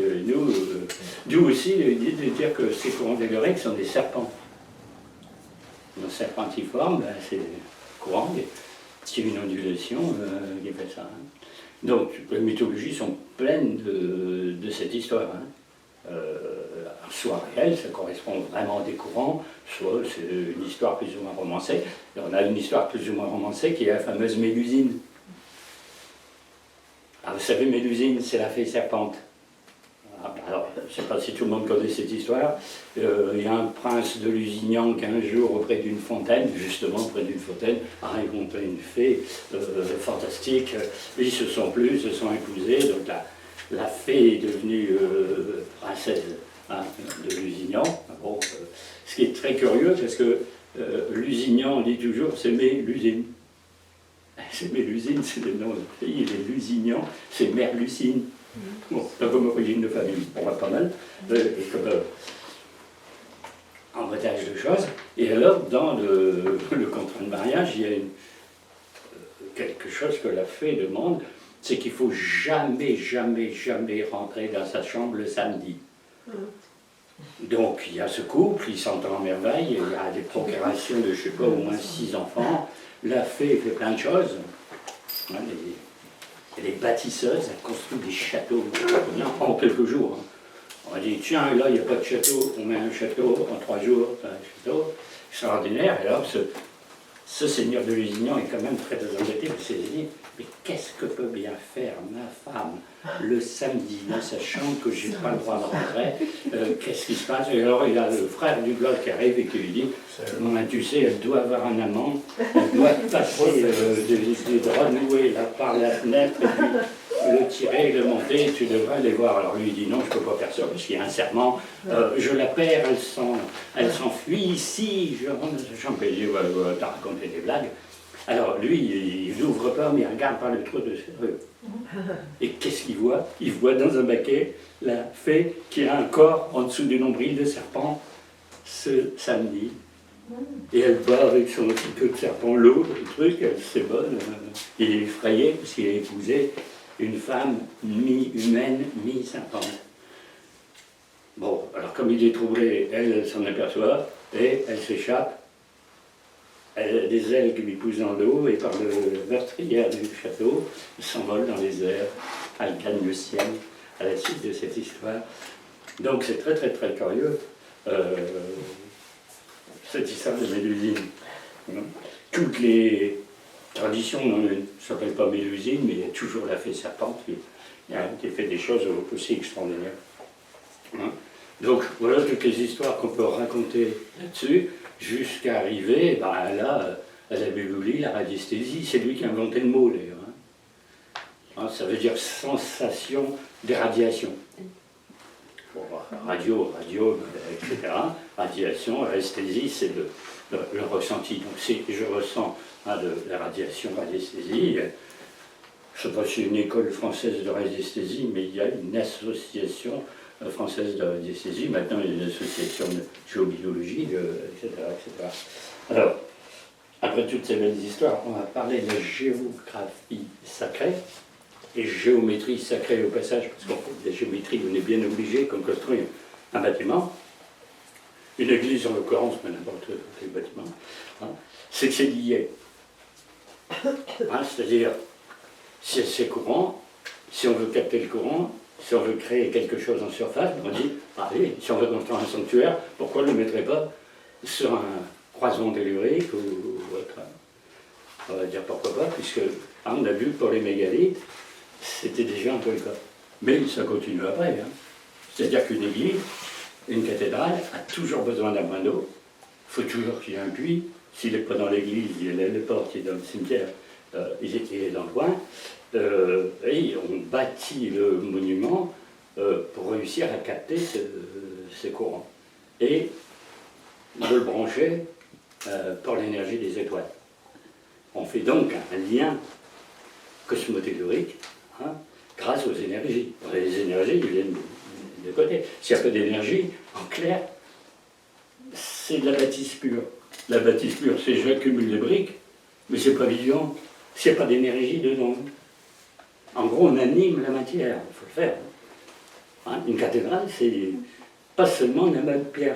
D'où aussi l'idée de dire que ces courants telluriques sont des serpents. Un serpentiforme, ben, c'est courant, c'est une ondulation qui fait ça. Hein. Donc, les mythologies sont pleines de cette histoire. Hein. Soit réelle, ça correspond vraiment à des courants, soit c'est une histoire plus ou moins romancée. Et on a une histoire plus ou moins romancée qui est la fameuse Mélusine. Alors, vous savez, Mélusine, c'est la fée serpente. Alors, je ne sais pas si tout le monde connaît cette histoire. Il y a un prince de Lusignan qui un jour, auprès d'une fontaine, justement près d'une fontaine, a rencontré une fée fantastique. Ils se sont plus, se sont épousés. Donc la fée est devenue princesse hein, de Lusignan. Bon, ce qui est très curieux, parce que Lusignan, on dit toujours, c'est Mélusine. C'est Mélusine, c'est le nom de la fille, et les Lusignans, c'est Merlucine. Bon, comme origine de famille, on va pas mal, comme embrettage de choses. Et alors, dans le contrat de mariage, il y a quelque chose que la fée demande, c'est qu'il ne faut jamais, jamais, jamais rentrer dans sa chambre le samedi. Donc, il y a ce couple, il s'entend en merveille, il y a des procréations de, je ne sais pas, au moins 6 enfants. La fée fait plein de choses. Hein, elle est bâtisseuse, elle construit des châteaux en quelques jours. On a dit, tiens, là, il n'y a pas de château, on met un château en 3 jours, un château extraordinaire. Et alors, ce seigneur de Lusignan est quand même très embêté parce qu'il se dit mais qu'est-ce que peut bien faire ma femme le samedi, sachant que j'ai pas le droit de rentrer, qu'est-ce qui se passe? Et alors il a le frère du gars qui arrive et qui lui dit tu sais, elle doit avoir un amant, elle doit passer des draps noués là par la fenêtre et puis le tirer, le monter, tu devrais aller voir. Alors lui il dit non, je peux pas faire ça parce qu'il y a un serment, je la perds, elle s'enfuit ici, je rentre dans sa chambre. Il dit t'as raconté des blagues. Alors lui, il n'ouvre pas, mais il regarde par le trou de serrure. Et qu'est-ce qu'il voit? Il voit dans un baquet la fée qui a un corps en dessous du nombril de serpent ce samedi. Et elle boit avec son petit queue de serpent l'eau, le truc, elle s'ébonne. Il est effrayé parce qu'il a épousé une femme mi-humaine, mi-serpente. Bon, alors comme il est troublé, elle s'en aperçoit et elle s'échappe. Elle a des ailes qui lui poussent dans l'eau et par le meurtrière du château, elle s'envole dans les airs, elle gagne le ciel à la suite de cette histoire. Donc c'est très très très curieux, cette histoire de Mélusine. Toutes les traditions ne s'appellent pas Mélusine, mais il y a toujours la fée serpente qui fait des choses aussi extraordinaires. Donc voilà toutes les histoires qu'on peut raconter là-dessus, jusqu'à arriver à la béloulie, la radiesthésie. C'est lui qui a inventé le mot d'ailleurs. Ça veut dire sensation d'irradiation. Bon, radio, etc. Radiation, radiesthésie, c'est le ressenti. Donc je ressens de la radiation, radiesthésie. Je ne sais pas si c'est une école française de radiesthésie, mais il y a une association française de radiesthésie. Maintenant, il y a une association de géobiologie, etc., etc. Alors, après toutes ces belles histoires, on va parler de géographie sacrée et géométrie sacrée au passage, parce qu'en fait, la géométrie, on est bien obligé quand on construit un bâtiment, une église en l'occurrence, mais n'importe quel bâtiment, c'est que c'est lié. C'est-à-dire, si c'est courant, si on veut capter le courant, si on veut créer quelque chose en surface, on dit, oui, si on veut construire un sanctuaire, pourquoi ne le mettrait pas sur un croisement tellurique ou autre? On va dire pourquoi pas, puisque on a vu pour les mégalithes, c'était déjà un peu le cas. Mais ça continue après. C'est-à-dire qu'une église, une cathédrale, a toujours besoin d'un point d'eau. Il faut toujours qu'il y ait un puits. S'il n'est pas dans l'église, il est à la porte, il est dans le cimetière, il est dans le coin. Et on bâtit le monument pour réussir à capter ces courants et de le brancher pour l'énergie des étoiles. On fait donc un lien cosmotellurique grâce aux énergies. Les énergies viennent de côté. S'il n'y a pas d'énergie, en clair, c'est de la bâtisse pure. La bâtisse pure, c'est j'accumule les briques, mais c'est pas vivant. S'il n'y a pas d'énergie dedans. En gros, on anime la matière, il faut le faire. Une cathédrale, c'est pas seulement un amas de pierre.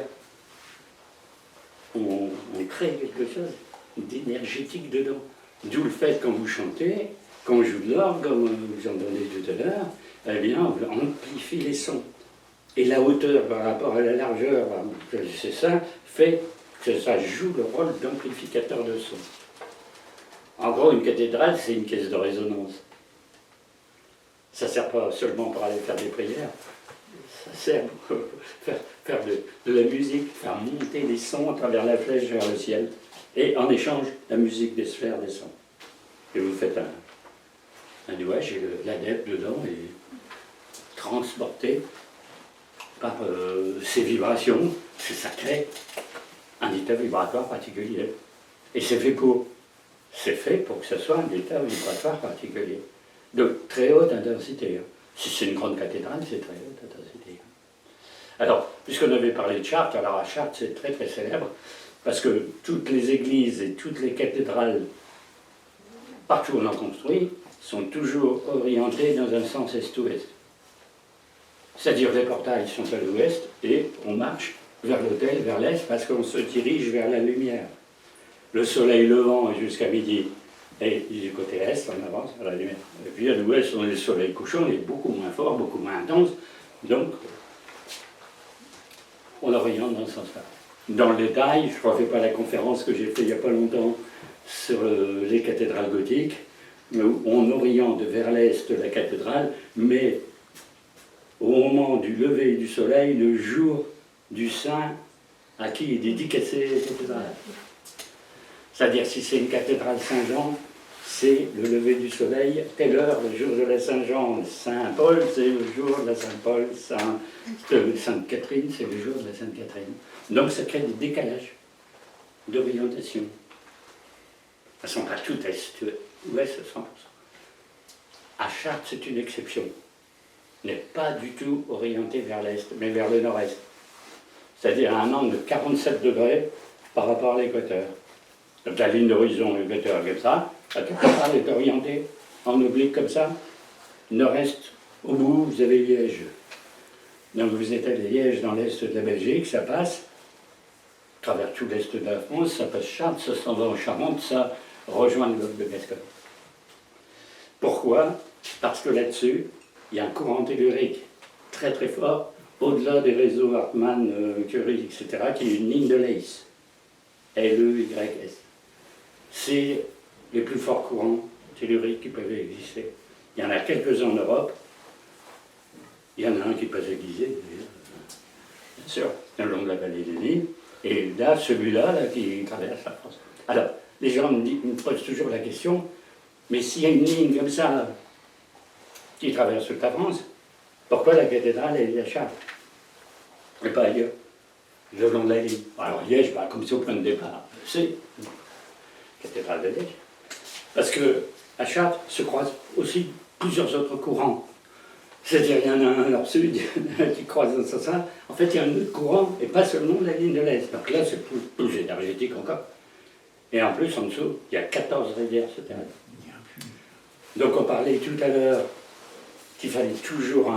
On crée quelque chose d'énergétique dedans. D'où le fait, quand vous chantez, quand on joue de l'orgue, comme vous entendez tout à l'heure, eh bien, on amplifie les sons. Et la hauteur par rapport à la largeur, c'est ça, fait que ça joue le rôle d'amplificateur de son. En gros, une cathédrale, c'est une caisse de résonance. Ça ne sert pas seulement pour aller faire des prières, ça sert pour faire de la musique, faire monter les sons à travers la flèche vers le ciel. Et en échange, la musique des sphères descend. Et vous faites un nuage et l'adepte dedans est transporté par ces vibrations, ça crée un état vibratoire particulier. Et c'est fait pour que ce soit un état vibratoire particulier. De très haute intensité. Si c'est une grande cathédrale, c'est très haute intensité. Alors, puisqu'on avait parlé de Chartres, alors à Chartres, c'est très très célèbre, parce que toutes les églises et toutes les cathédrales, partout où on en construit, sont toujours orientées dans un sens est-ouest. C'est-à-dire les portails sont à l'ouest et on marche vers l'autel, vers l'est, parce qu'on se dirige vers la lumière. Le soleil levant est jusqu'à midi. Et du côté est, on avance vers la lumière. Et puis à l'ouest, on est le soleil couchant, il est beaucoup moins fort, beaucoup moins intense. Donc, on oriente dans ce sens-là. Dans le détail, je ne refais pas la conférence que j'ai faite il n'y a pas longtemps sur les cathédrales gothiques, où on oriente vers l'est la cathédrale, mais au moment du lever du soleil, le jour du saint à qui est dédicacée la cathédrale. C'est-à-dire, si c'est une cathédrale Saint-Jean, c'est le lever du soleil, telle heure, le jour de la Saint-Jean, Saint-Paul, c'est le jour de la Saint-Paul, Sainte-Catherine, c'est le jour de la Sainte-Catherine. Donc ça crée des décalages d'orientation. Elles sont pas toutes ouest, centre. À Chartres, c'est une exception. N'est pas du tout orienté vers l'est, mais vers le nord-est. C'est-à-dire à un angle de 47 degrés par rapport à l'équateur. Donc la ligne d'horizon, l'équateur comme ça, la cathédrale est orientée en oblique comme ça. Nord-est, au bout, vous avez Liège. Donc vous êtes à Liège, dans l'est de la Belgique, ça passe, à travers tout l'est de la France, ça passe Chartres, ça s'en va en Charente, ça rejoint le golfe de Gascogne. Pourquoi? Parce que là-dessus, il y a un courant tellurique très très fort, au-delà des réseaux Hartmann, Curie, etc., qui est une ligne de Leys. L-E-Y-S. C'est les plus forts courants telluriques qui peuvent exister. Il y en a quelques-uns en Europe. Il y en a un qui passe à Gizeh, bien sûr, le long de la vallée des Nil. Et là, celui-là, là, qui traverse la France. Alors, les gens me posent toujours la question, mais s'il y a une ligne comme ça qui traverse toute la France, pourquoi la cathédrale est à Chartres et pas ailleurs, le long de la ligne? Alors Liège, bah, comme c'est au point de départ, c'est la cathédrale de Liège. Parce qu'à Chartres se croisent aussi plusieurs autres courants. C'est-à-dire qu'il y en a un nord-sud qui croise dans ce sens. En fait, il y a un autre courant, et pas seulement la ligne de l'Est. Donc là, c'est plus énergétique encore. Et en plus, en dessous, il y a 14 rivières souterraines. Donc on parlait tout à l'heure qu'il fallait toujours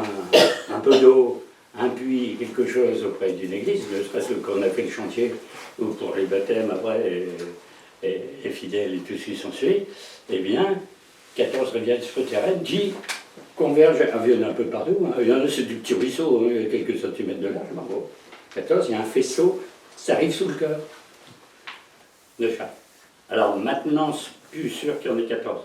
un peu d'eau, un puits, quelque chose auprès d'une église, ne serait-ce qu'on a fait le chantier, ou pour les baptêmes après, et les fidèles et tout ce qui s'ensuit, eh bien, 14 rivières souterraines qui convergent, il y en a un peu partout, hein. Il y en a, c'est du petit ruisseau, hein, quelques centimètres de large, mais bon. 14, il y a un faisceau, ça arrive sous le cœur de Chartres. Alors maintenant, c'est plus sûr qu'il y en ait 14.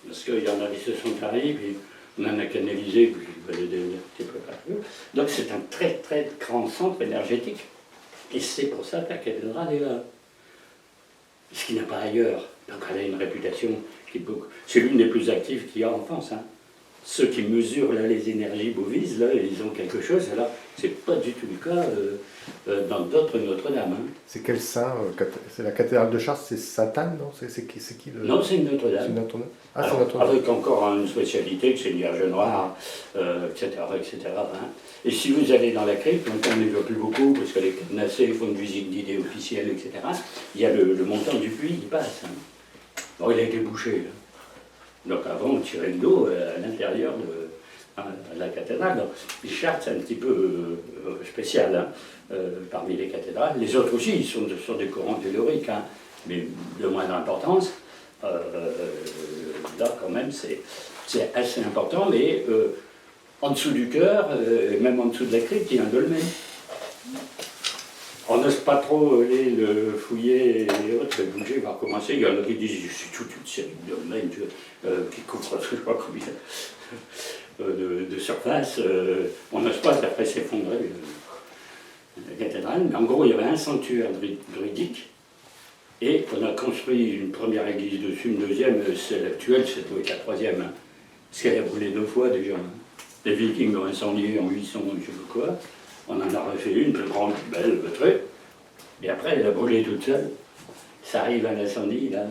Parce qu'il y en a qui se sont arrivés, puis on en a canalisé, puis je vais les devenir un petit peu partout. Donc c'est un très très grand centre énergétique. Et c'est pour ça que la cathédrale est là. Ce qu'il n'y a pas ailleurs. Donc elle a une réputation qui est beaucoup. C'est l'une des plus actives qu'il y a en France. Hein. Ceux qui mesurent là, les énergies bovises, là, ils ont quelque chose. Alors, c'est pas du tout le cas dans d'autres Notre-Dame. Hein. C'est quel saint c'est la cathédrale de Chartres, c'est Sainte-Anne, non? C'est qui le... Non, c'est une Notre-Dame. C'est Notre-Dame. Ah, Alors, c'est Notre-Dame. avec encore une spécialité, que c'est une Vierge Noire, etc. etc. Hein. Et si vous allez dans la crypte, on ne les voit plus beaucoup, parce que les cadenassés font une visite d'idées officielle, etc. Il y a le montant du puits qui passe. Hein. Bon, il a été bouché. Là. Donc avant, on tirait de l'eau à l'intérieur de la cathédrale. Donc, Chartres, c'est un petit peu spécial hein, parmi les cathédrales. Les autres aussi, ils sont sur des courants telluriques, hein, mais de moindre importance. Là, quand même, c'est assez important, mais en dessous du chœur, même en dessous de la crypte, il y a un dolmen. On n'ose pas trop aller le fouiller et autres, le bouger, va recommencer. Il y en a qui disent, c'est toute une série de dolmens qui couvrent, je sais pas combien de surface. On n'ose pas après s'effondrer la cathédrale. Mais en gros, il y avait un sanctuaire druidique et on a construit une première église dessus, une deuxième, celle actuelle, c'est doit être la troisième. Hein, parce qu'elle a brûlé 2 fois déjà. Hein. Les Vikings l'ont incendiée en 800, je sais pas quoi. On en a refait une, plus grande, plus belle, le truc. Et après, elle a brûlé toute seule. Ça arrive à l'incendie, là.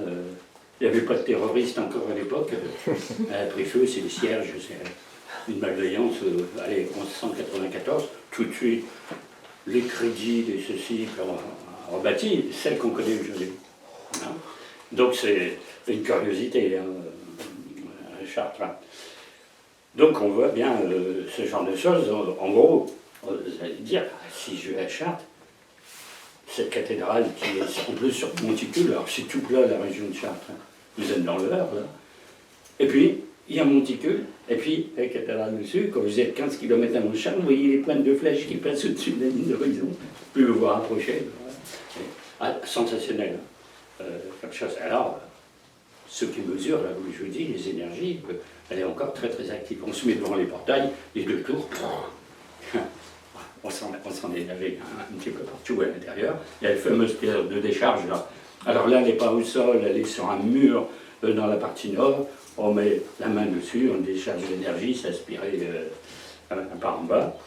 Il n'y avait pas de terroristes encore à l'époque. Elle a pris feu, c'est les cierges, c'est une malveillance. Allez, en 1994, tout de suite, les crédits, les ceci, on a rebâti, celle qu'on connaît aujourd'hui. Hein. Donc c'est une curiosité, hein, Chartres. Donc on voit bien ce genre de choses. En gros, vous allez dire, si je vais à Chartres, cette cathédrale qui est en plus sur Monticule, alors c'est tout plat la région de Chartres, hein. Vous êtes dans l'heure là. Et puis, il y a Monticule, et puis la cathédrale dessus, quand vous êtes 15 km avant Chartres, vous voyez les pointes de flèches qui passent au-dessus de la ligne d'horizon. Plus vous vous rapprochez. Ah, sensationnel. Hein. comme chose. Alors, ceux qui mesurent, là où je vous dis, les énergies, elle est encore très très active. On se met devant les portails, les deux tours, on s'en est lavé un petit peu partout à l'intérieur. Il y a les fameuses pierres de décharge là. Alors là, elle n'est pas au sol, elle est sur un mur dans la partie nord. On met la main dessus, on décharge l'énergie, s'aspirer par en bas,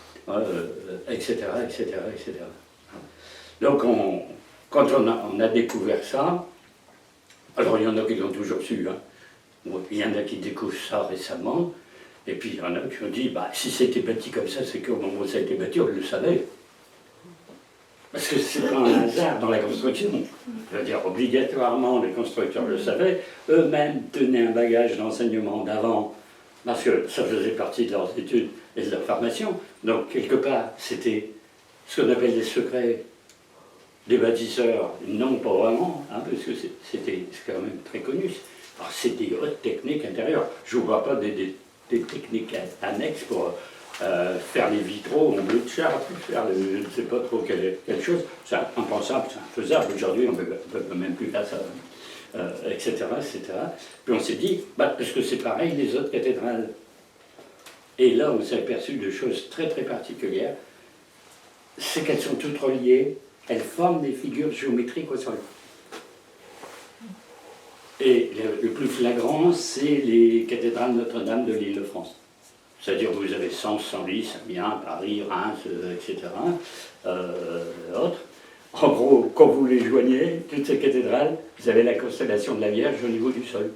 etc., etc., etc. Donc, quand on a découvert ça, alors il y en a qui l'ont toujours su, hein. Bon, il y en a qui découvrent ça récemment, et puis il y en a qui ont dit, bah, si c'était bâti comme ça, c'est qu'au moment où ça a été bâti, on le savait. Parce que c'est pas un hasard dans la construction. Je veux dire, obligatoirement, les constructeurs le savaient, eux-mêmes tenaient un bagage d'enseignement d'avant, parce que ça faisait partie de leurs études et de leur formation. Donc, quelque part, c'était ce qu'on appelle les secrets des bâtisseurs. Non, pas vraiment, hein, parce que c'est quand même très connu. Alors, c'est des hautes techniques intérieures. Je ne vois pas des techniques annexes pour faire les vitraux en bleu de charte, faire je ne sais pas trop quelle chose. C'est impensable, c'est infaisable. Aujourd'hui, on ne peut même plus faire ça, etc., etc. Puis on s'est dit, bah, parce que c'est pareil les autres cathédrales. Et là, on s'est aperçu de choses très très particulières. C'est qu'elles sont toutes reliées, elles forment des figures géométriques au sol. Et le plus flagrant, c'est les cathédrales Notre-Dame de l'Île-de-France. C'est-à-dire que vous avez Sens, Senlis, Amiens, Paris, Reims, etc. Autres. En gros, quand vous les joignez, toutes ces cathédrales, vous avez la constellation de la Vierge au niveau du sol.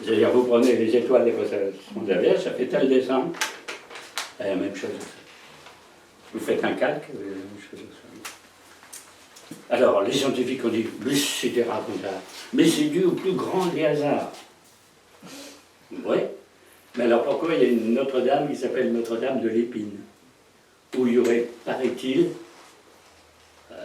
C'est-à-dire vous prenez les étoiles des constellations de la Vierge, ça fait tel dessin, et la même chose. Vous faites un calque, la même chose. Alors, les scientifiques ont dit, mais c'est des racontables. Mais c'est dû au plus grand des hasards. Oui. Mais alors pourquoi il y a une Notre-Dame qui s'appelle Notre-Dame de l'Épine, où il y aurait, paraît-il,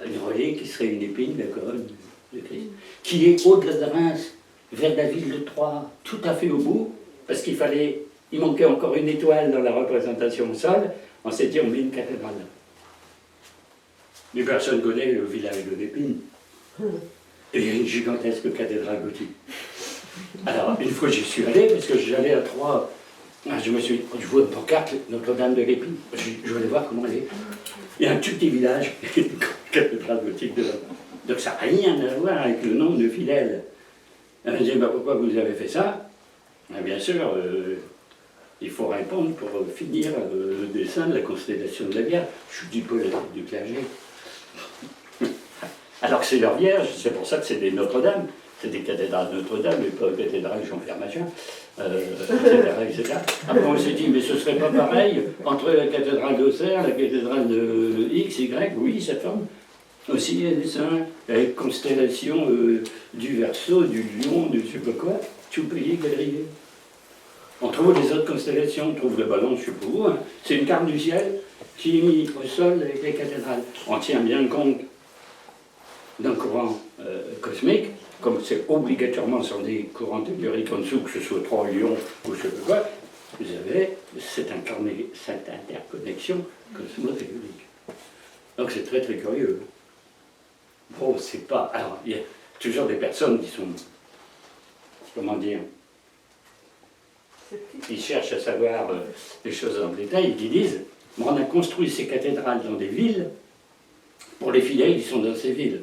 une relique qui serait une épine, la couronne de Christ, qui est au-delà de Reims, vers la ville de Troyes, tout à fait au bout, parce il manquait encore une étoile dans la représentation au sol, on s'est dit on met une cathédrale. Mais personne ne connaît le village de l'Épine. Et il y a une gigantesque cathédrale gothique. Alors, une fois j'y suis allé, parce que j'allais à Troyes, je vois une pancarte, Notre-Dame de l'Épine. Je voulais voir comment elle est. Il y a un tout petit village, une cathédrale gothique de là. Donc ça n'a rien à voir avec le nombre de fidèles. Elle me dit, bah, pourquoi vous avez fait ça? Bien sûr, il faut répondre pour finir le dessin de la constellation de la Vierge. Je dis pas du clergé. Alors que c'est leur Vierge, c'est pour ça que c'est des Notre-Dame. C'est des cathédrales Notre-Dame, et pas cathédrales Jean-Pierre Machin, etc. Après on s'est dit, mais ce serait pas pareil entre la cathédrale d'Auxerre, la cathédrale de X, Y, oui, ça forme aussi un dessin, avec constellation du Verseau, du Lion, de je sais pas quoi, tout pays galerie. On trouve les autres constellations, on trouve le ballon, je sais pas où, hein. C'est une carte du ciel qui est mise au sol avec les cathédrales. On tient bien compte d'un courant cosmique, comme c'est obligatoirement sur des courants telluriques en dessous, que ce soit 3 Lions ou je sais pas quoi, vous avez cette interconnexion cosmo-tellurique. Donc c'est très très curieux. Bon, c'est pas... Alors, il y a toujours des personnes qui sont... Comment dire? Ils cherchent à savoir les choses en détail et qui disent, on a construit ces cathédrales dans des villes pour les fidèles qui sont dans ces villes.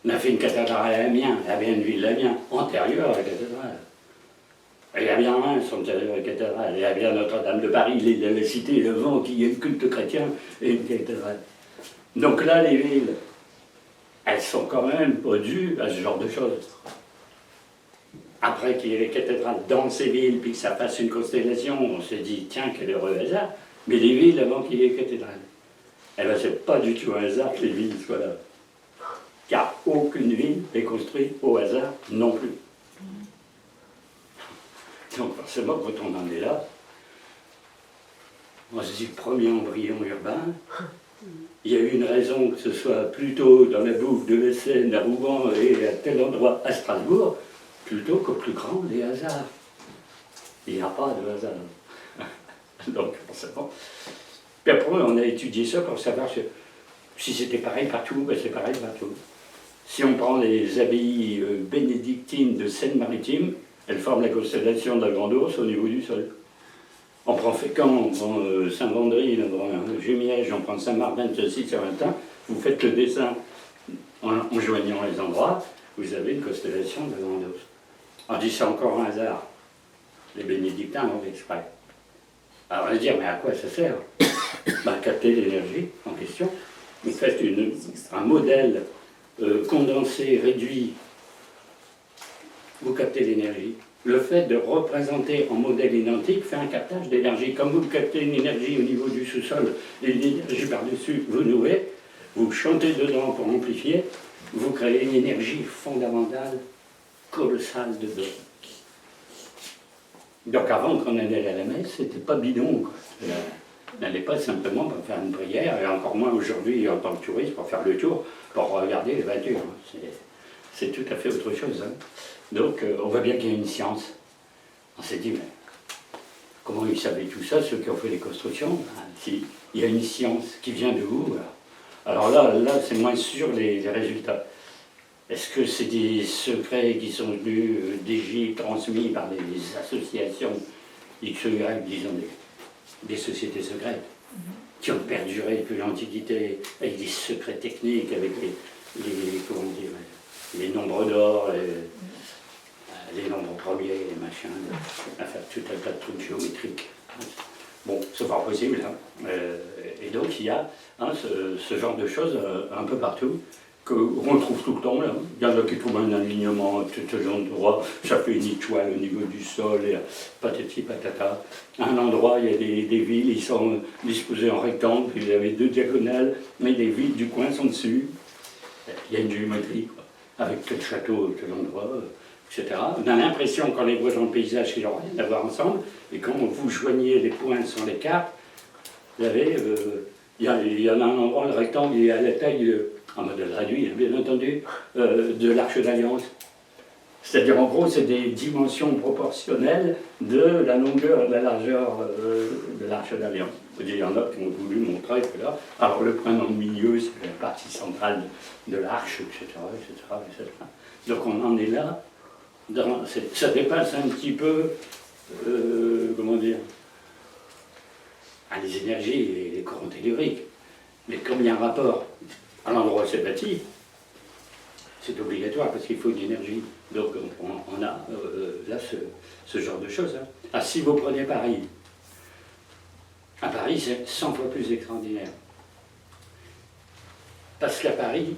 On a fait une cathédrale à Amiens, il y a bien une ville d'Amiens, antérieure à la cathédrale. Il y a bien Reims, antérieure à la cathédrale. Il y a bien Notre-Dame de Paris, l'île de la Cité, le Vent, qui est le culte chrétien, et une cathédrale. Donc là, les villes, elles sont quand même pas dues à ce genre de choses. Après qu'il y ait les cathédrales dans ces villes, puis que ça fasse une constellation, on s'est dit, tiens, quel heureux hasard. Mais les villes, avant qu'il y ait les cathédrales. Eh bien, c'est pas du tout un hasard que les villes soient là. Car aucune ville n'est construite au hasard non plus. Donc forcément, quand on en est là, on se dit, premier embryon urbain, il y a eu une raison que ce soit plutôt dans la boucle de la Seine, à Rouen et à tel endroit à Strasbourg, plutôt qu'au plus grand des hasards. Il n'y a pas de hasard. Donc forcément. Puis après, on a étudié ça pour savoir si c'était pareil partout, ben c'est pareil partout. Si on prend les abbayes bénédictines de Seine-Maritime, elles forment la constellation de la Grande Ourse au niveau du sol. On prend Fécamp, on prend Saint-Vendry, on prend Jumièges, on prend Saint-Martin, ceci sur un temps. Vous faites le dessin en joignant les endroits, vous avez une constellation de la Grande Ourse. On dit c'est encore un hasard. Les bénédictins l'ont fait exprès. Alors on va dire, mais à quoi ça sert? Capter l'énergie en question. Vous faites un modèle condensé, réduit. Vous captez l'énergie. Le fait de représenter en modèle identique fait un captage d'énergie. Comme vous captez une énergie au niveau du sous-sol et une énergie par-dessus, vous nouez, vous chantez dedans pour amplifier, vous créez une énergie fondamentale, colossale dedans. Donc avant qu'on allait à la messe, c'était pas bidon, quoi. On n'allait pas simplement pour faire une prière, et encore moins aujourd'hui en tant que touriste pour faire le tour, pour regarder les voitures. C'est tout à fait autre chose. Hein. Donc on voit bien qu'il y a une science. On s'est dit, mais comment ils savaient tout ça, ceux qui ont fait les constructions? Si, il y a une science qui vient de où? Alors là c'est moins sûr les résultats. Est-ce que c'est des secrets qui sont venus d'Égypte, transmis par des associations X ou Y, disons des sociétés secrètes, qui ont perduré depuis l'Antiquité, avec des secrets techniques, avec comment dire, les nombres d'or, les nombres premiers, les machins, à faire tout un tas de trucs géométriques. Bon, c'est pas possible. Hein. Et donc il y a ce genre de choses un peu partout, qu'on trouve tout le temps là. Il y en a qui trouvent un alignement tout ce genre droit, ça fait une étoile au niveau du sol, et patati patata. À un endroit, il y a des villes, ils sont disposés en rectangle, puis vous avez deux diagonales, mais les villes du coin sont dessus. Il y a une géométrie, quoi, avec tel château, tel endroit, etc. On a l'impression, quand on les voit dans le paysage, qu'ils n'ont rien à voir ensemble, et quand vous joignez les points sur les cartes, vous avez, il y en a un endroit, le rectangle, il est à la taille, en modèle réduit, bien entendu, de l'Arche d'Alliance. C'est-à-dire, en gros, c'est des dimensions proportionnelles de la longueur et de la largeur de l'Arche d'Alliance. Il y en a qui ont voulu montrer que là, alors le point dans le milieu, c'est la partie centrale de l'Arche, etc., etc. Donc on en est là. Ça dépasse un petit peu, comment dire, les énergies et les courants telluriques. Mais comme il y a un rapport à l'endroit où c'est bâti, c'est obligatoire parce qu'il faut de l'énergie. Donc on a là ce genre de choses. Hein. Ah, si vous prenez Paris, à Paris c'est 100 fois plus extraordinaire. Parce qu'à Paris,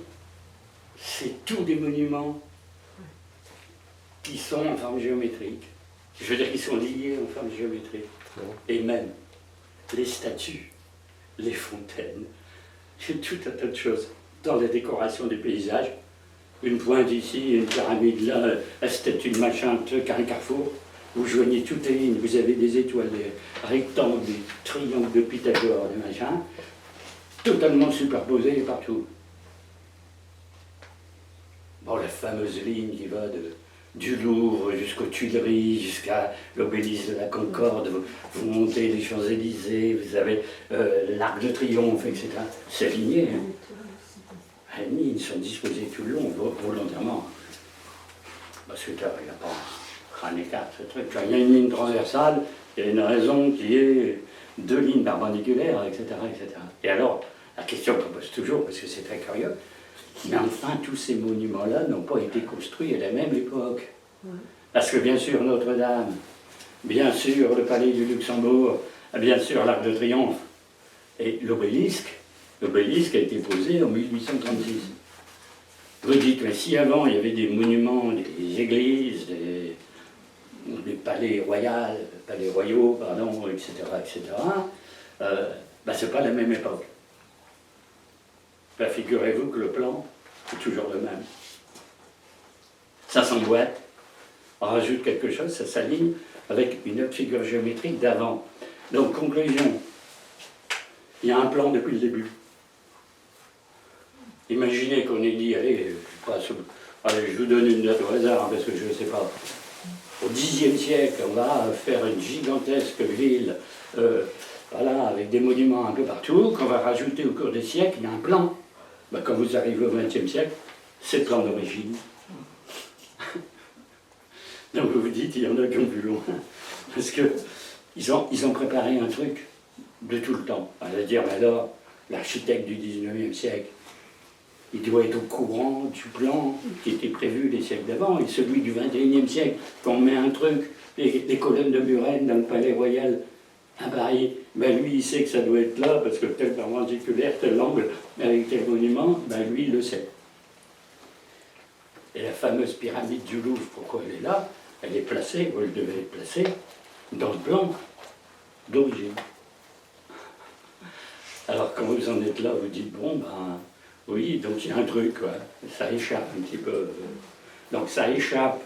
c'est tous des monuments qui sont en forme géométrique. Je veux dire qu'ils sont liés en forme géométrique. Et même les statues, les fontaines, tout un tas de choses dans la décoration des paysages. Une pointe ici, une pyramide là, la statue de machin, un carrefour. Vous joignez toutes les lignes, vous avez des étoiles, des rectangles, des triangles de Pythagore, des machins, totalement superposés partout. Bon, la fameuse ligne qui va du Louvre jusqu'aux Tuileries, jusqu'à l'obélisque de la Concorde, vous montez les Champs-Élysées, vous avez l'Arc de Triomphe, etc. C'est aligné. Hein. Ils sont disposés tout le long, volontairement. Parce que il n'y a pas un écart, ce truc. Il y a une ligne transversale, il y a une raison qui est deux lignes perpendiculaires, etc., etc. Et alors, la question qu'on pose toujours, parce que c'est très curieux, mais enfin, tous ces monuments-là n'ont pas été construits à la même époque. Parce que bien sûr, Notre-Dame, bien sûr, le Palais du Luxembourg, bien sûr, l'Arc de Triomphe, et l'obélisque a été posé en 1836. Vous dites, mais si avant, il y avait des monuments, des églises, des palais royaux, pardon, etc., c'est pas la même époque. Figurez-vous que le plan est toujours le même. Ça s'emboîte, on rajoute quelque chose, ça s'aligne avec une autre figure géométrique d'avant. Donc, conclusion, il y a un plan depuis le début. Imaginez qu'on ait dit, allez, je vous donne une date au hasard, parce que je ne sais pas. Au Xe siècle, on va faire une gigantesque ville, avec des monuments un peu partout, qu'on va rajouter au cours des siècles, il y a un plan. Quand vous arrivez au XXe siècle, ces plans d'origine. Donc vous vous dites, il y en a qui ont vu loin, parce qu'ils ont préparé un truc de tout le temps. On va dire, mais alors, l'architecte du 19e siècle, il doit être au courant du plan qui était prévu les siècles d'avant, et celui du 21e siècle, quand on met un truc, les colonnes de Buren dans le palais royal à Paris, ben lui il sait que ça doit être là, parce que tel perpendiculaire, tel angle, avec tel monument, ben lui il le sait. Et la fameuse pyramide du Louvre, pourquoi elle est là? Elle est placée, ou elle devait être placée, dans le plan d'origine. Alors quand vous en êtes là, vous dites, bon, ben oui, donc il y a un truc, quoi. Ça échappe un petit peu. Donc ça échappe,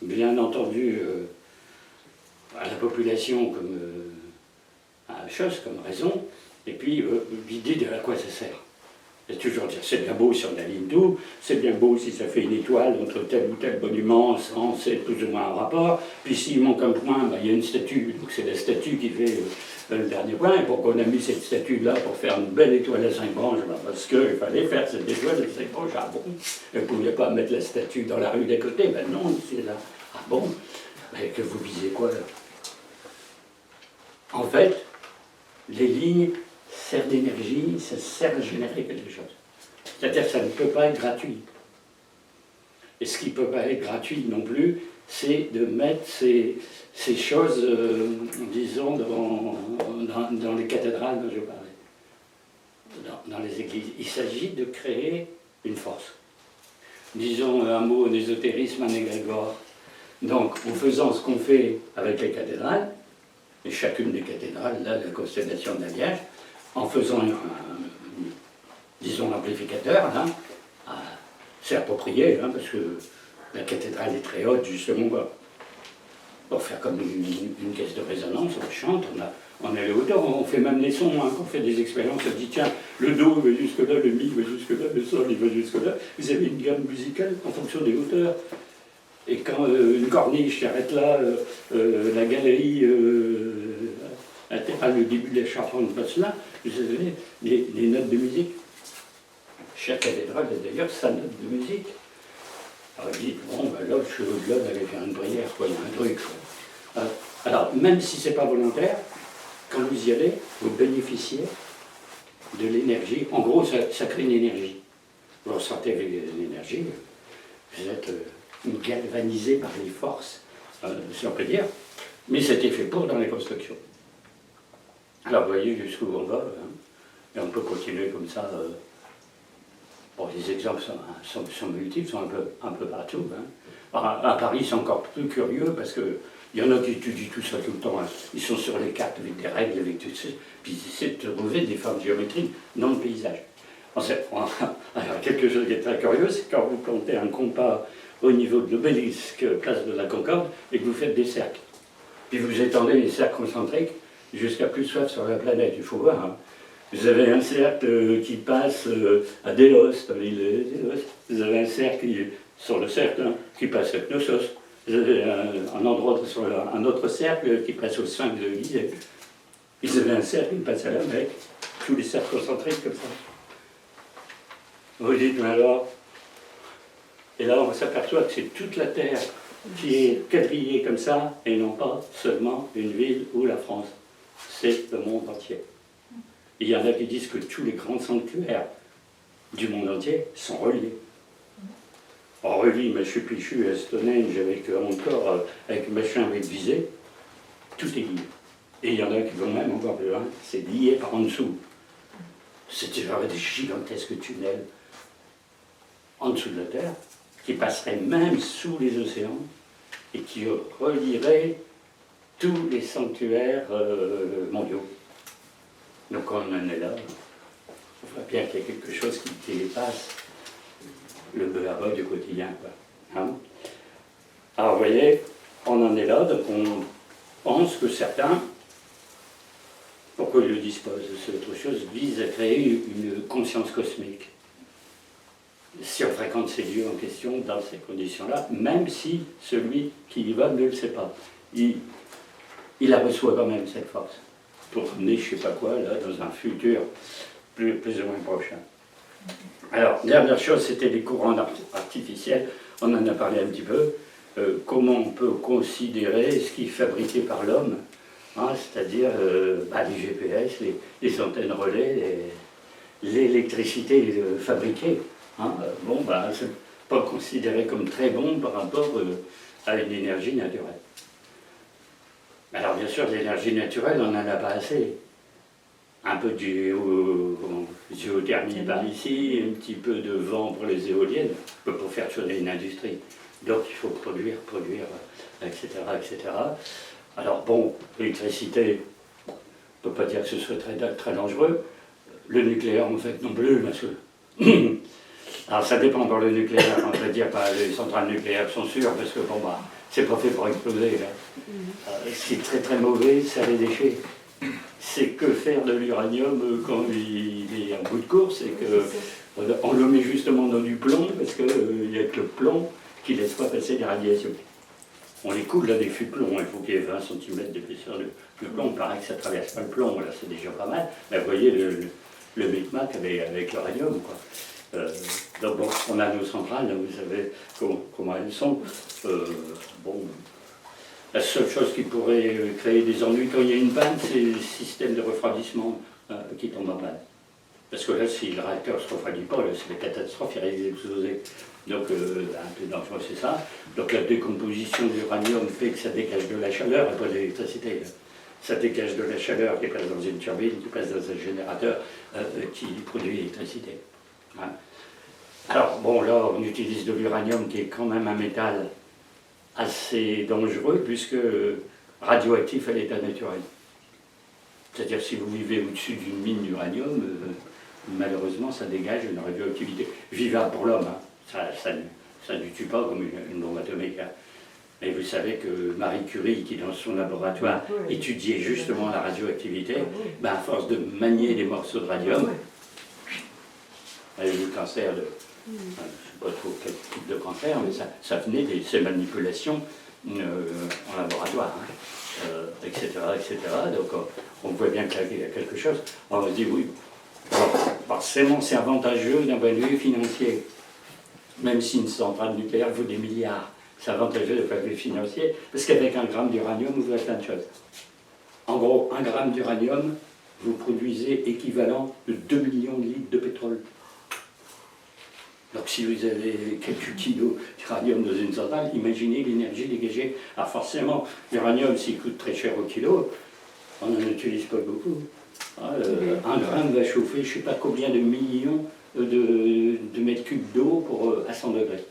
bien entendu, à la population comme à la chose, comme raison, et puis l'idée de à quoi ça sert. C'est toujours dire, c'est bien beau si on aligne tout, c'est bien beau si ça fait une étoile entre tel ou tel monument, sans c'est plus ou moins un rapport, puis s'il manque un point, ben, il y a une statue, donc c'est la statue qui fait le dernier point, et pourquoi on a mis cette statue-là pour faire une belle étoile à 5 branches, ben, parce qu'il fallait faire cette étoile à 5 branches, ah bon, et vous ne pouviez pas mettre la statue dans la rue d'à côté, ben non, c'est là, ah bon, ben, que vous visez quoi là? En fait, les lignes servent d'énergie, ça sert à générer quelque chose. C'est-à-dire que ça ne peut pas être gratuit. Et ce qui ne peut pas être gratuit non plus, c'est de mettre ces choses, disons, dans les cathédrales dont je parlais, dans les églises. Il s'agit de créer une force. Disons un mot, un ésotérisme, un égrégore. Donc, en faisant ce qu'on fait avec les cathédrales, et chacune des cathédrales, là, la constellation de la Vierge, en faisant, disons, l'amplificateur, là, c'est approprié, hein, parce que la cathédrale est très haute, justement, pour faire comme une caisse de résonance, on chante, on a les hauteurs, on fait même les sons, hein, quand on fait des expériences, on dit, tiens, le do va jusque-là, le mi va jusque-là, le sol il va jusque-là, vous avez une gamme musicale en fonction des hauteurs. Et quand une corniche s'arrête là, la galerie latérale, le début de la charpente passe là, vous avez les notes de musique. Chaque cathédrale a d'ailleurs sa note de musique. Alors il dit, bon, ben là, je suis au-delà d'aller faire une prière, quoi, il y a un truc. Quoi. Alors, même si ce n'est pas volontaire, quand vous y allez, vous bénéficiez de l'énergie. En gros, ça crée une énergie. Vous ressentez avec l'énergie, vous êtes galvanisé par les forces, si on peut dire, mais c'était fait pour dans les constructions. Alors vous voyez jusqu'où on va, hein, et on peut continuer comme ça. Bon, les exemples sont multiples, sont un peu partout. Hein. Alors, à Paris, c'est encore plus curieux parce qu'il y en a qui étudient tout ça tout le temps. Hein. Ils sont sur les cartes avec des règles, avec tout ça, puis ils essaient de trouver des formes géométriques dans le paysage. Alors, quelque chose qui est très curieux, c'est quand vous plantez un compas au niveau de l'obélisque, place de la Concorde, et que vous faites des cercles. Puis vous étendez les cercles concentriques jusqu'à plus soif sur la planète, il faut voir. Hein. Vous avez un cercle qui passe à Délos, dans l'île de Délos. Vous avez un cercle sur le cercle hein, qui passe à Knossos. Vous avez un endroit sur un autre cercle qui passe au Sphinx de Gizeh. Vous avez un cercle qui passe à la Mecque. Tous les cercles concentriques comme ça. Vous dites, mais alors... Et là, on s'aperçoit que c'est toute la Terre qui est quadrillée comme ça, et non pas seulement une ville ou la France. C'est le monde entier. Il y en a qui disent que tous les grands sanctuaires du monde entier sont reliés. On relie Machu Picchu à Stonehenge avec encore, avec machin, avec Gizeh, tout est lié. Et il y en a qui vont même encore plus loin, c'est lié par en dessous. C'était des gigantesques tunnels en dessous de la Terre, qui passeraient même sous les océans, et qui relieraient tous les sanctuaires mondiaux. Donc on en est là, on voit bien qu'il y a quelque chose qui dépasse le beurre du quotidien. Quoi. Hein? Alors vous voyez, on en est là, donc on pense que certains, pourquoi ils le disposent, c'est autre chose, visent à créer une conscience cosmique. Si on fréquente ces lieux en question dans ces conditions-là, même si celui qui y va ne le sait pas, il la reçoit quand même, cette force, pour amener je ne sais pas quoi, là, dans un futur plus ou moins prochain. Alors, dernière chose, c'était les courants artificiels. On en a parlé un petit peu. Comment on peut considérer ce qui est fabriqué par l'homme, hein, c'est-à-dire les GPS, les antennes relais, l'électricité fabriquée. Hein. C'est pas considéré comme très bon par rapport à une énergie naturelle. Alors bien sûr, l'énergie naturelle, on n'en a pas assez. Un peu de géothermie par ici, un petit peu de vent pour les éoliennes, pour faire tourner une industrie. Donc il faut produire, etc., etc. Alors bon, l'électricité, on ne peut pas dire que ce soit très, très dangereux. Le nucléaire, en fait, non plus, parce que... Alors ça dépend pour le nucléaire, on va dire pas les centrales nucléaires sont sûres, parce que c'est pas fait pour exploser. Ce qui est très très mauvais, c'est les déchets. C'est que faire de l'uranium quand il est en bout de course, et qu'on le met justement dans du plomb, parce qu'il n'y a que le plomb qui ne laisse pas passer les radiations. On les coule là des fûts de plomb, il faut qu'il y ait 20 cm d'épaisseur de plomb, il paraît que ça ne traverse pas le plomb, là c'est déjà pas mal. Mais vous voyez le micmac avec l'uranium, quoi. Donc bon, on a nos centrales, là, vous savez comment elles sont. La seule chose qui pourrait créer des ennuis quand il y a une panne, c'est le système de refroidissement qui tombe en panne. Parce que là, si le réacteur ne se refroidit pas, c'est la catastrophe, il risque d'exploser. Donc, un peu dangereux, c'est ça. Donc, la décomposition de l'uranium fait que ça dégage de la chaleur et pas de l'électricité. Ça dégage de la chaleur qui passe dans une turbine, qui passe dans un générateur qui produit l'électricité. Hein. Alors, bon, là, on utilise de l'uranium qui est quand même un métal assez dangereux, puisque radioactif à l'état naturel. C'est-à-dire, si vous vivez au-dessus d'une mine d'uranium, malheureusement, ça dégage une radioactivité vivable pour l'homme. Hein. Ça ne tue pas comme une bombe atomique. Hein. Mais vous savez que Marie Curie, qui dans son laboratoire étudiait justement la radioactivité, à force de manier des morceaux de radium, elle a eu le cancer de... je ne sais pas trop quel type de cancer, mais ça venait de ces manipulations en laboratoire, hein, etc., etc. Donc on voit bien qu'il y a quelque chose. On se dit oui, alors, forcément c'est avantageux d'un point de vue financier, même si une centrale nucléaire vaut des milliards. C'est avantageux d'un point de vue financier, parce qu'avec 1 gramme d'uranium, vous avez plein de choses. En gros, 1 gramme d'uranium, vous produisez équivalent de 2 millions de litres de pétrole. Donc si vous avez quelques kilos d'uranium dans une centrale, imaginez l'énergie dégagée. Alors forcément, l'uranium, s'il coûte très cher au kilo, on n'en utilise pas beaucoup. 1 gramme va chauffer je ne sais pas combien de millions de mètres cubes d'eau à 100 degrés.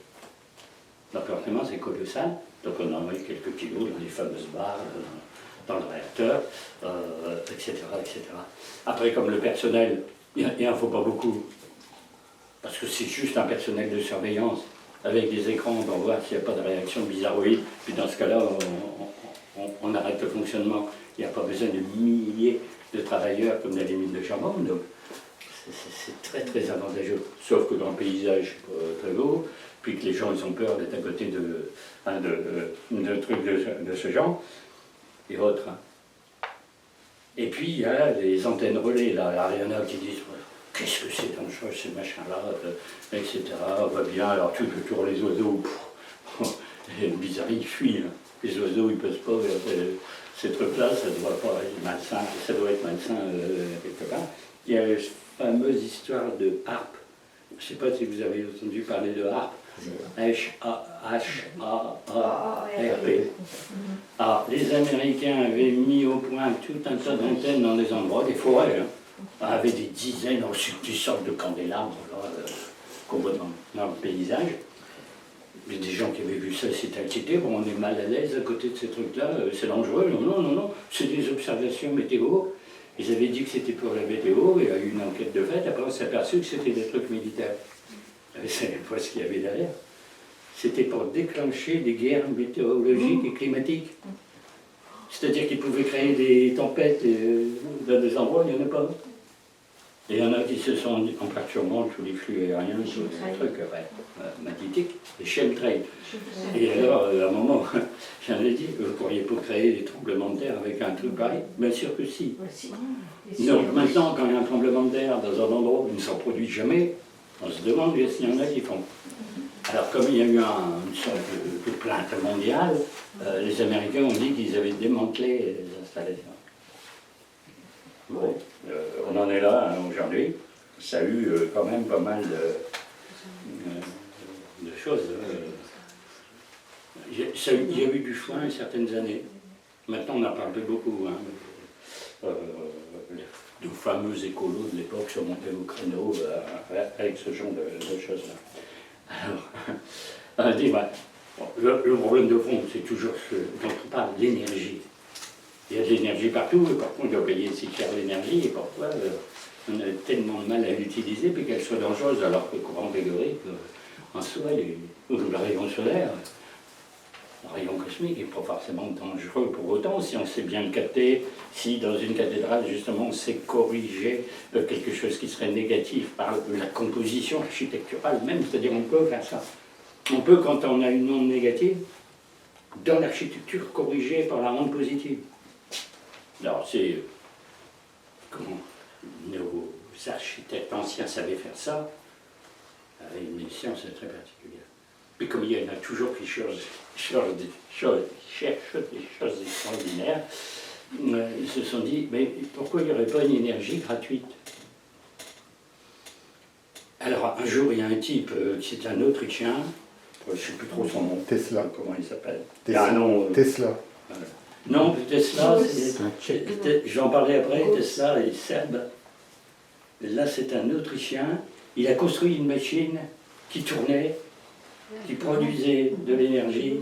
Donc forcément, c'est colossal. Donc on en met quelques kilos dans les fameuses barres, dans le réacteur, etc., etc. Après, comme le personnel, il n'en faut pas beaucoup. Parce que c'est juste un personnel de surveillance, avec des écrans, on va voir s'il n'y a pas de réaction bizarroïde, puis dans ce cas-là, on arrête le fonctionnement. Il n'y a pas besoin de milliers de travailleurs comme dans les mines de charbon, donc c'est très très avantageux. Sauf que dans le paysage, c'est pas très beau, puis que les gens ils ont peur d'être à côté de trucs de ce genre, et autres. Et puis il y a les antennes relais, là, l'Ariana qui disent... Qu'est-ce que c'est dangereux, ces machins-là, etc. On va bien, alors tout autour les oiseaux, bizarre, ils fuient. Là. Les oiseaux, ils ne passent pas vers ces trucs-là, ça doit pas être malsain, ça doit être malsain quelque part. Il y a une fameuse histoire de harpe. Je ne sais pas si vous avez entendu parler de harpe. H-A-H-A-A-R-P. Alors, les Américains avaient mis au point tout un tas d'antennes dans des endroits, des forêts, hein. On avait des dizaines, des sortes de candélabres qu'on voit dans le paysage. Il y a des gens qui avaient vu ça, s'étaient inquiétés. Bon, on est mal à l'aise à côté de ces trucs-là, c'est dangereux. Non, c'est des observations météo. Ils avaient dit que c'était pour la météo, il y a eu une enquête de fait, après on s'est aperçu que c'était des trucs militaires. C'est pas ce qu'il y avait derrière. C'était pour déclencher des guerres météorologiques et climatiques. C'est-à-dire qu'ils pouvaient créer des tempêtes dans des endroits où il n'y en a pas. Et il y en a qui se sont en tous les flux aériens, tous les trucs magnétiques, les chemtrails. Et alors, à un moment, j'en ai dit, vous pourriez pas créer des tremblements de terre avec un truc pareil? Bien sûr que si. Donc maintenant, quand il y a un tremblement de terre dans un endroit où il ne s'en produit jamais, On se demande s'il y en a qui font. Alors, comme il y a eu une sorte de plainte mondiale, les Américains ont dit qu'ils avaient démantelé les installations. Bon, on en est là hein, aujourd'hui. Ça a eu quand même pas mal de choses. Il y a eu du foin certaines années. Maintenant, on en parle plus beaucoup. Hein. Les fameux écolos de l'époque sont montés au créneau avec ce genre de choses-là. Alors, on dit, bah, le problème de fond, c'est toujours ce dont on parle, l'énergie. Il y a de l'énergie partout, et par contre, on doit payer si cher l'énergie, et parfois, on a tellement de mal à l'utiliser, puis qu'elle soit dangereuse, alors que le courant théorique, en soi, le rayon solaire, le rayon cosmique n'est pas forcément dangereux pour autant, si on sait bien le capter, si dans une cathédrale, justement, on sait corriger quelque chose qui serait négatif par la composition architecturale même, c'est-à-dire on peut faire ça. On peut, quand on a une onde négative, dans l'architecture, corriger par la rendre positive. Alors, c'est comment nos architectes anciens savaient faire ça, avec une science très particulière. Mais comme il y en a toujours qui cherchent des choses extraordinaires, ils se sont dit, mais pourquoi il n'y aurait pas une énergie gratuite? Alors, un jour, il y a un type, c'est un Autrichien, je ne sais plus trop son nom. Tesla. Comment il s'appelle? Tesla. Il a un nom. Tesla. Voilà. Non, Tesla, j'en parlais après, Tesla est serbe. Là, c'est un Autrichien. Il a construit une machine qui tournait, qui produisait de l'énergie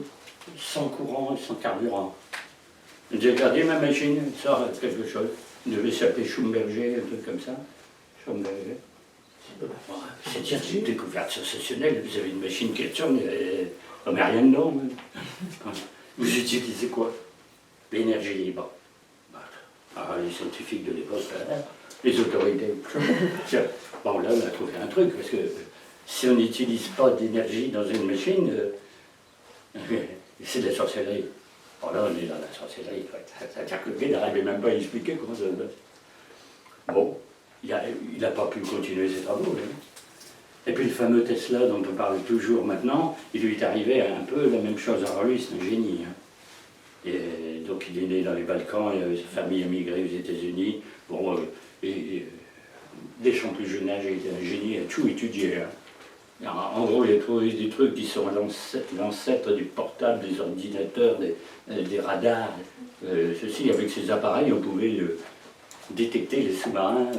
sans courant et sans carburant. J'ai regardé ma machine, elle sort quelque chose. Il devait s'appeler Schlumberger, un truc comme ça. Schlumberger. C'est une découverte sensationnelle. Vous avez une machine qui tourne, on met rien dedans. Vous utilisez quoi? L'énergie libre. Alors, les scientifiques de l'époque, les autorités. Bon, là, on a trouvé un truc, parce que si on n'utilise pas d'énergie dans une machine, c'est de la sorcellerie. Bon, là, on est dans la sorcellerie. C'est-à-dire que le gars n'arrivait même pas à expliquer comment ça se passe. Bon, il n'a pas pu continuer ses travaux. Hein. Et puis le fameux Tesla dont on parle toujours maintenant, il lui est arrivé un peu la même chose. Alors lui, c'est un génie. Hein. Et donc il est né dans les Balkans, il avait sa famille émigrée aux États-Unis. Bon, dès son plus jeune âge, il était un génie, il a tout étudié. Hein. Alors, en gros, il a trouvé des trucs qui sont l'ancêtre du portable, des ordinateurs, des radars. Ceci, avec ces appareils, on pouvait détecter les sous-marins.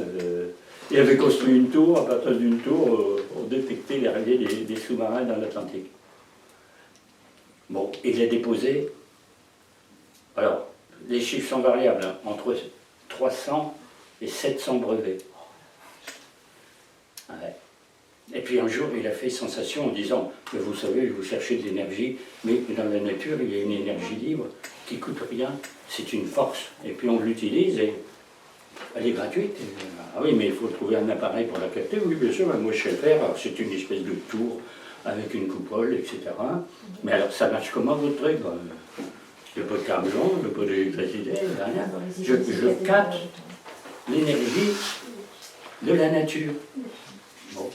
Il avait construit une tour, à partir d'une tour, on détectait l'arrivée des sous-marins dans l'Atlantique. Bon, il l'a déposé. Alors, les chiffres sont variables, hein, entre 300 et 700 brevets. Ouais. Et puis un jour, il a fait sensation en disant, vous savez, vous cherchez de l'énergie, mais dans la nature, il y a une énergie libre qui ne coûte rien, c'est une force. Et puis on l'utilise et elle est gratuite. Ah oui, mais il faut trouver un appareil pour la capter. Oui, bien sûr, moi je sais le faire. C'est une espèce de tour avec une coupole, etc. Mais alors, ça marche comment votre truc? Il n'y a pas de carburant, il n'y a pas d'électricité, rien. Je capte l'énergie de la nature. Bon.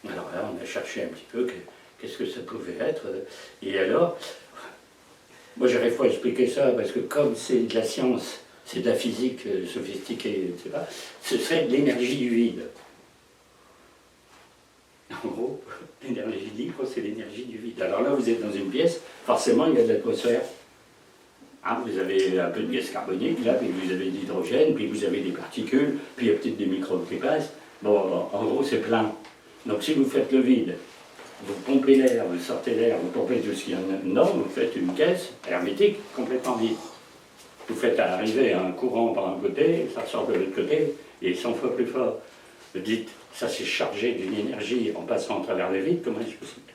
Alors là, on a cherché un petit peu qu'est-ce que ça pouvait être. Et alors, moi j'arrive pas à expliquer ça parce que comme c'est de la science, c'est de la physique sophistiquée, etc., ce serait de l'énergie du vide. En gros, l'énergie libre, c'est l'énergie du vide. Alors là, vous êtes dans une pièce, forcément il y a de l'atmosphère. Hein, vous avez un peu de gaz carbonique, là, puis vous avez de l'hydrogène, puis vous avez des particules, puis il y a peut-être des microbes qui passent. Bon, en gros, c'est plein. Donc si vous faites le vide, vous pompez l'air, vous sortez l'air, vous pompez tout ce qu'il y a dedans, vous faites une caisse hermétique complètement vide. Vous faites arriver un courant par un côté, ça sort de l'autre côté, et 100 fois plus fort. Vous dites, ça s'est chargé d'une énergie en passant à travers le vide, comment est-ce possible?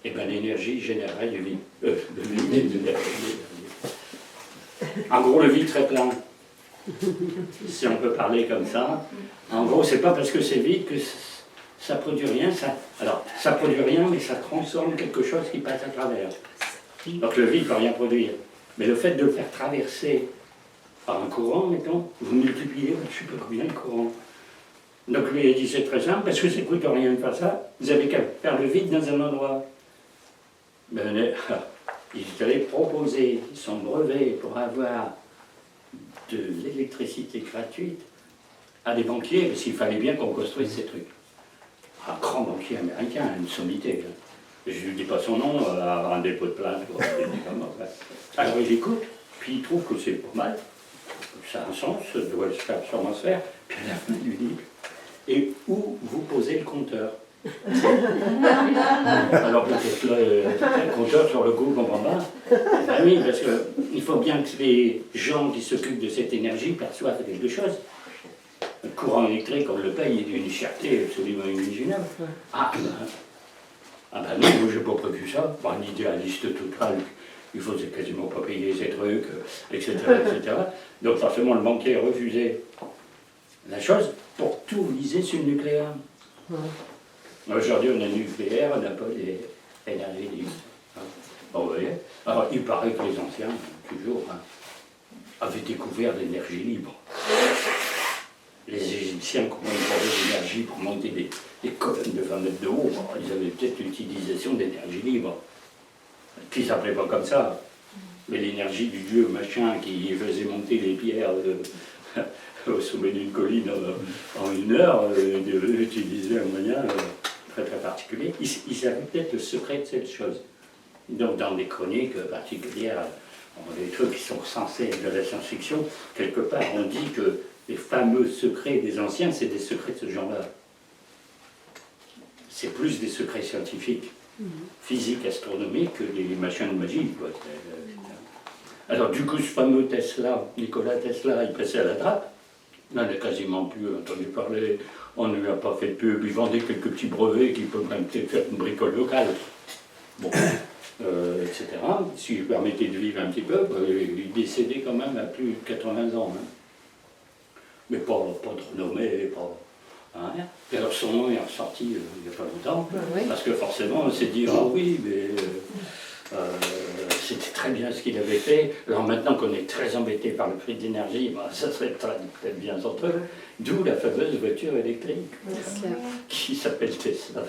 Eh bien l'énergie générerait du vide. En gros, le vide très plein. Si on peut parler comme ça. En gros, c'est pas parce que c'est vide que ça produit rien. Alors, ça produit rien, mais ça transforme quelque chose qui passe à travers. Donc le vide ne peut rien produire. Mais le fait de le faire traverser par un courant, mettons, vous multipliez, je ne sais pas combien de courants. Donc lui a dit c'est très simple, parce que ça ne coûte rien de faire ça, vous avez qu'à faire le vide dans un endroit. Ben, ils allaient proposer son brevet pour avoir de l'électricité gratuite à des banquiers, parce qu'il fallait bien qu'on construise ces trucs. Un grand banquier américain, une sommité. Je ne dis pas son nom, un dépôt de plainte. Alors il écoute, puis il trouve que c'est pas mal, ça a un sens, ça doit sûrement se faire, puis à la fin il lui dit, et où vous posez le compteur? Alors peut-être là, le compteur sur le coup, on comprend pas. Ben oui, parce qu'il faut bien que les gens qui s'occupent de cette énergie perçoivent quelque chose. Le courant électrique, on le paye, il y a une cherté absolument inimaginable. Ah ben non, moi j'ai pas prévu ça. Bon, un idéaliste total, il faisait quasiment pas payer ces trucs, etc., etc. Donc forcément le banquier refusait la chose pour tout miser sur le nucléaire. Aujourd'hui on a le nucléaire, on n'a pas l'énergie libre. Bon, vous voyez. Alors il paraît que les anciens, toujours, avaient découvert l'énergie libre. Les Égyptiens qui ont une d'énergie pour monter des colonnes de 20 mètres de haut, ils avaient peut-être l'utilisation d'énergie libre, qui ne s'appelait pas comme ça. Mais l'énergie du dieu machin qui faisait monter les pierres au sommet d'une colline en 1 heure, utilisait un moyen très très particulier. Ils savaient peut-être le secret de cette chose. Donc dans des chroniques particulières, des trucs qui sont censés être de la science-fiction, quelque part on dit que les fameux secrets des anciens, c'est des secrets de ce genre-là. C'est plus des secrets scientifiques, physiques, astronomiques, que des machins de magie, quoi. Alors du coup, ce fameux Tesla, Nikola Tesla, il passait à la trappe. On n'a quasiment plus entendu parler, on ne lui a pas fait de pub, il vendait quelques petits brevets qui peuvent même peut-être faire une bricole locale. Bon, etc. S'il permettait de vivre un petit peu, il décédait quand même à plus de 80 ans. Mais pas de renommée, pas... Hein. Et alors son nom est ressorti il n'y a pas longtemps, parce que forcément on s'est dit, ah oui, mais c'était très bien ce qu'il avait fait, alors maintenant qu'on est très embêté par le prix de l'énergie, ça serait peut-être bien entre eux, d'où la fameuse voiture électrique, qui s'appelle Tesla.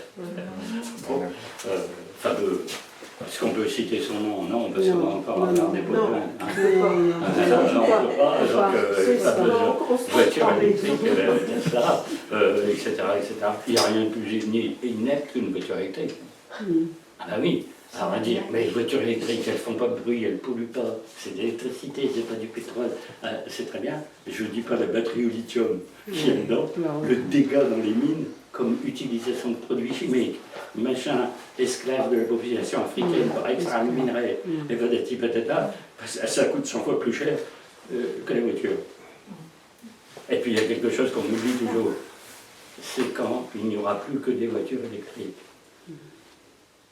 Bon, fameux... Est-ce qu'on peut citer son nom? Non, on peut seulement encore avoir des pots de plainte. Non, on ne peut pas. Donc, voiture électrique, Tesla, etc., etc. Il n'y a rien de plus inepte qu'une voiture électrique. Ah ben oui. Alors on va dire, mais les voitures électriques, elles ne font pas de bruit, elles ne polluent pas. C'est de l'électricité, c'est pas du pétrole. C'est très bien. Je ne dis pas la batterie au lithium qui est dedans, le dégât dans les mines, comme utilisation de produits chimiques, machin, esclave de la population africaine, par extra le minerai, et patati patata, ça coûte 100 fois plus cher que les voitures. Et puis il y a quelque chose qu'on oublie toujours, c'est quand il n'y aura plus que des voitures électriques.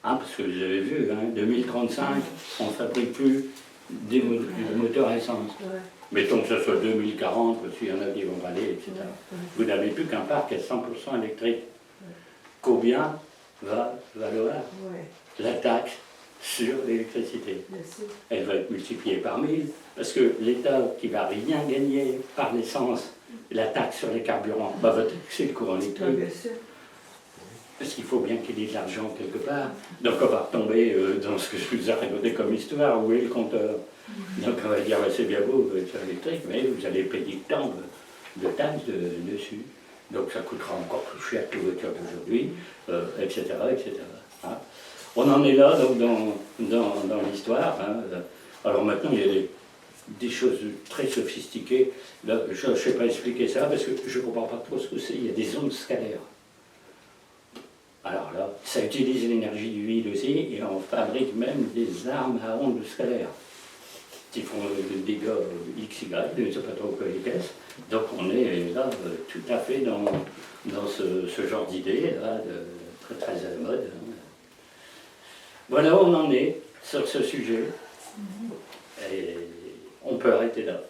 Parce que vous avez vu, 2035, on ne fabrique plus des moteurs à essence. Mettons que ce soit 2040, s'il y en a qui vont râler, etc. Vous n'avez plus qu'un parc à 100% électrique. Combien va valoir la taxe sur l'électricité? Elle va être multipliée par 1000, parce que l'État qui ne va rien gagner par l'essence, la taxe sur les carburants, va taxer le courant électrique. Parce qu'il faut bien qu'il y ait de l'argent quelque part. Donc on va retomber dans ce que je vous ai raconté comme histoire, où est le compteur? Donc on va dire, c'est bien beau, voiture électrique, mais vous allez payer tant de taxes dessus. Donc ça coûtera encore plus cher que les voitures d'aujourd'hui, etc., etc. Hein. On en est là donc, dans l'histoire. Hein. Alors maintenant, il y a des choses très sophistiquées. Là, je ne sais pas expliquer ça, parce que je ne comprends pas trop ce que c'est. Il y a des ondes scalaires. Alors là, ça utilise l'énergie du vide aussi, et on fabrique même des armes à ondes scalaires qui font des dégâts XY, je ne sais pas trop quoi qu'est-ce. Donc on est là tout à fait dans ce genre d'idée, là, très très à la mode. Voilà où on en est sur ce sujet. Et on peut arrêter là.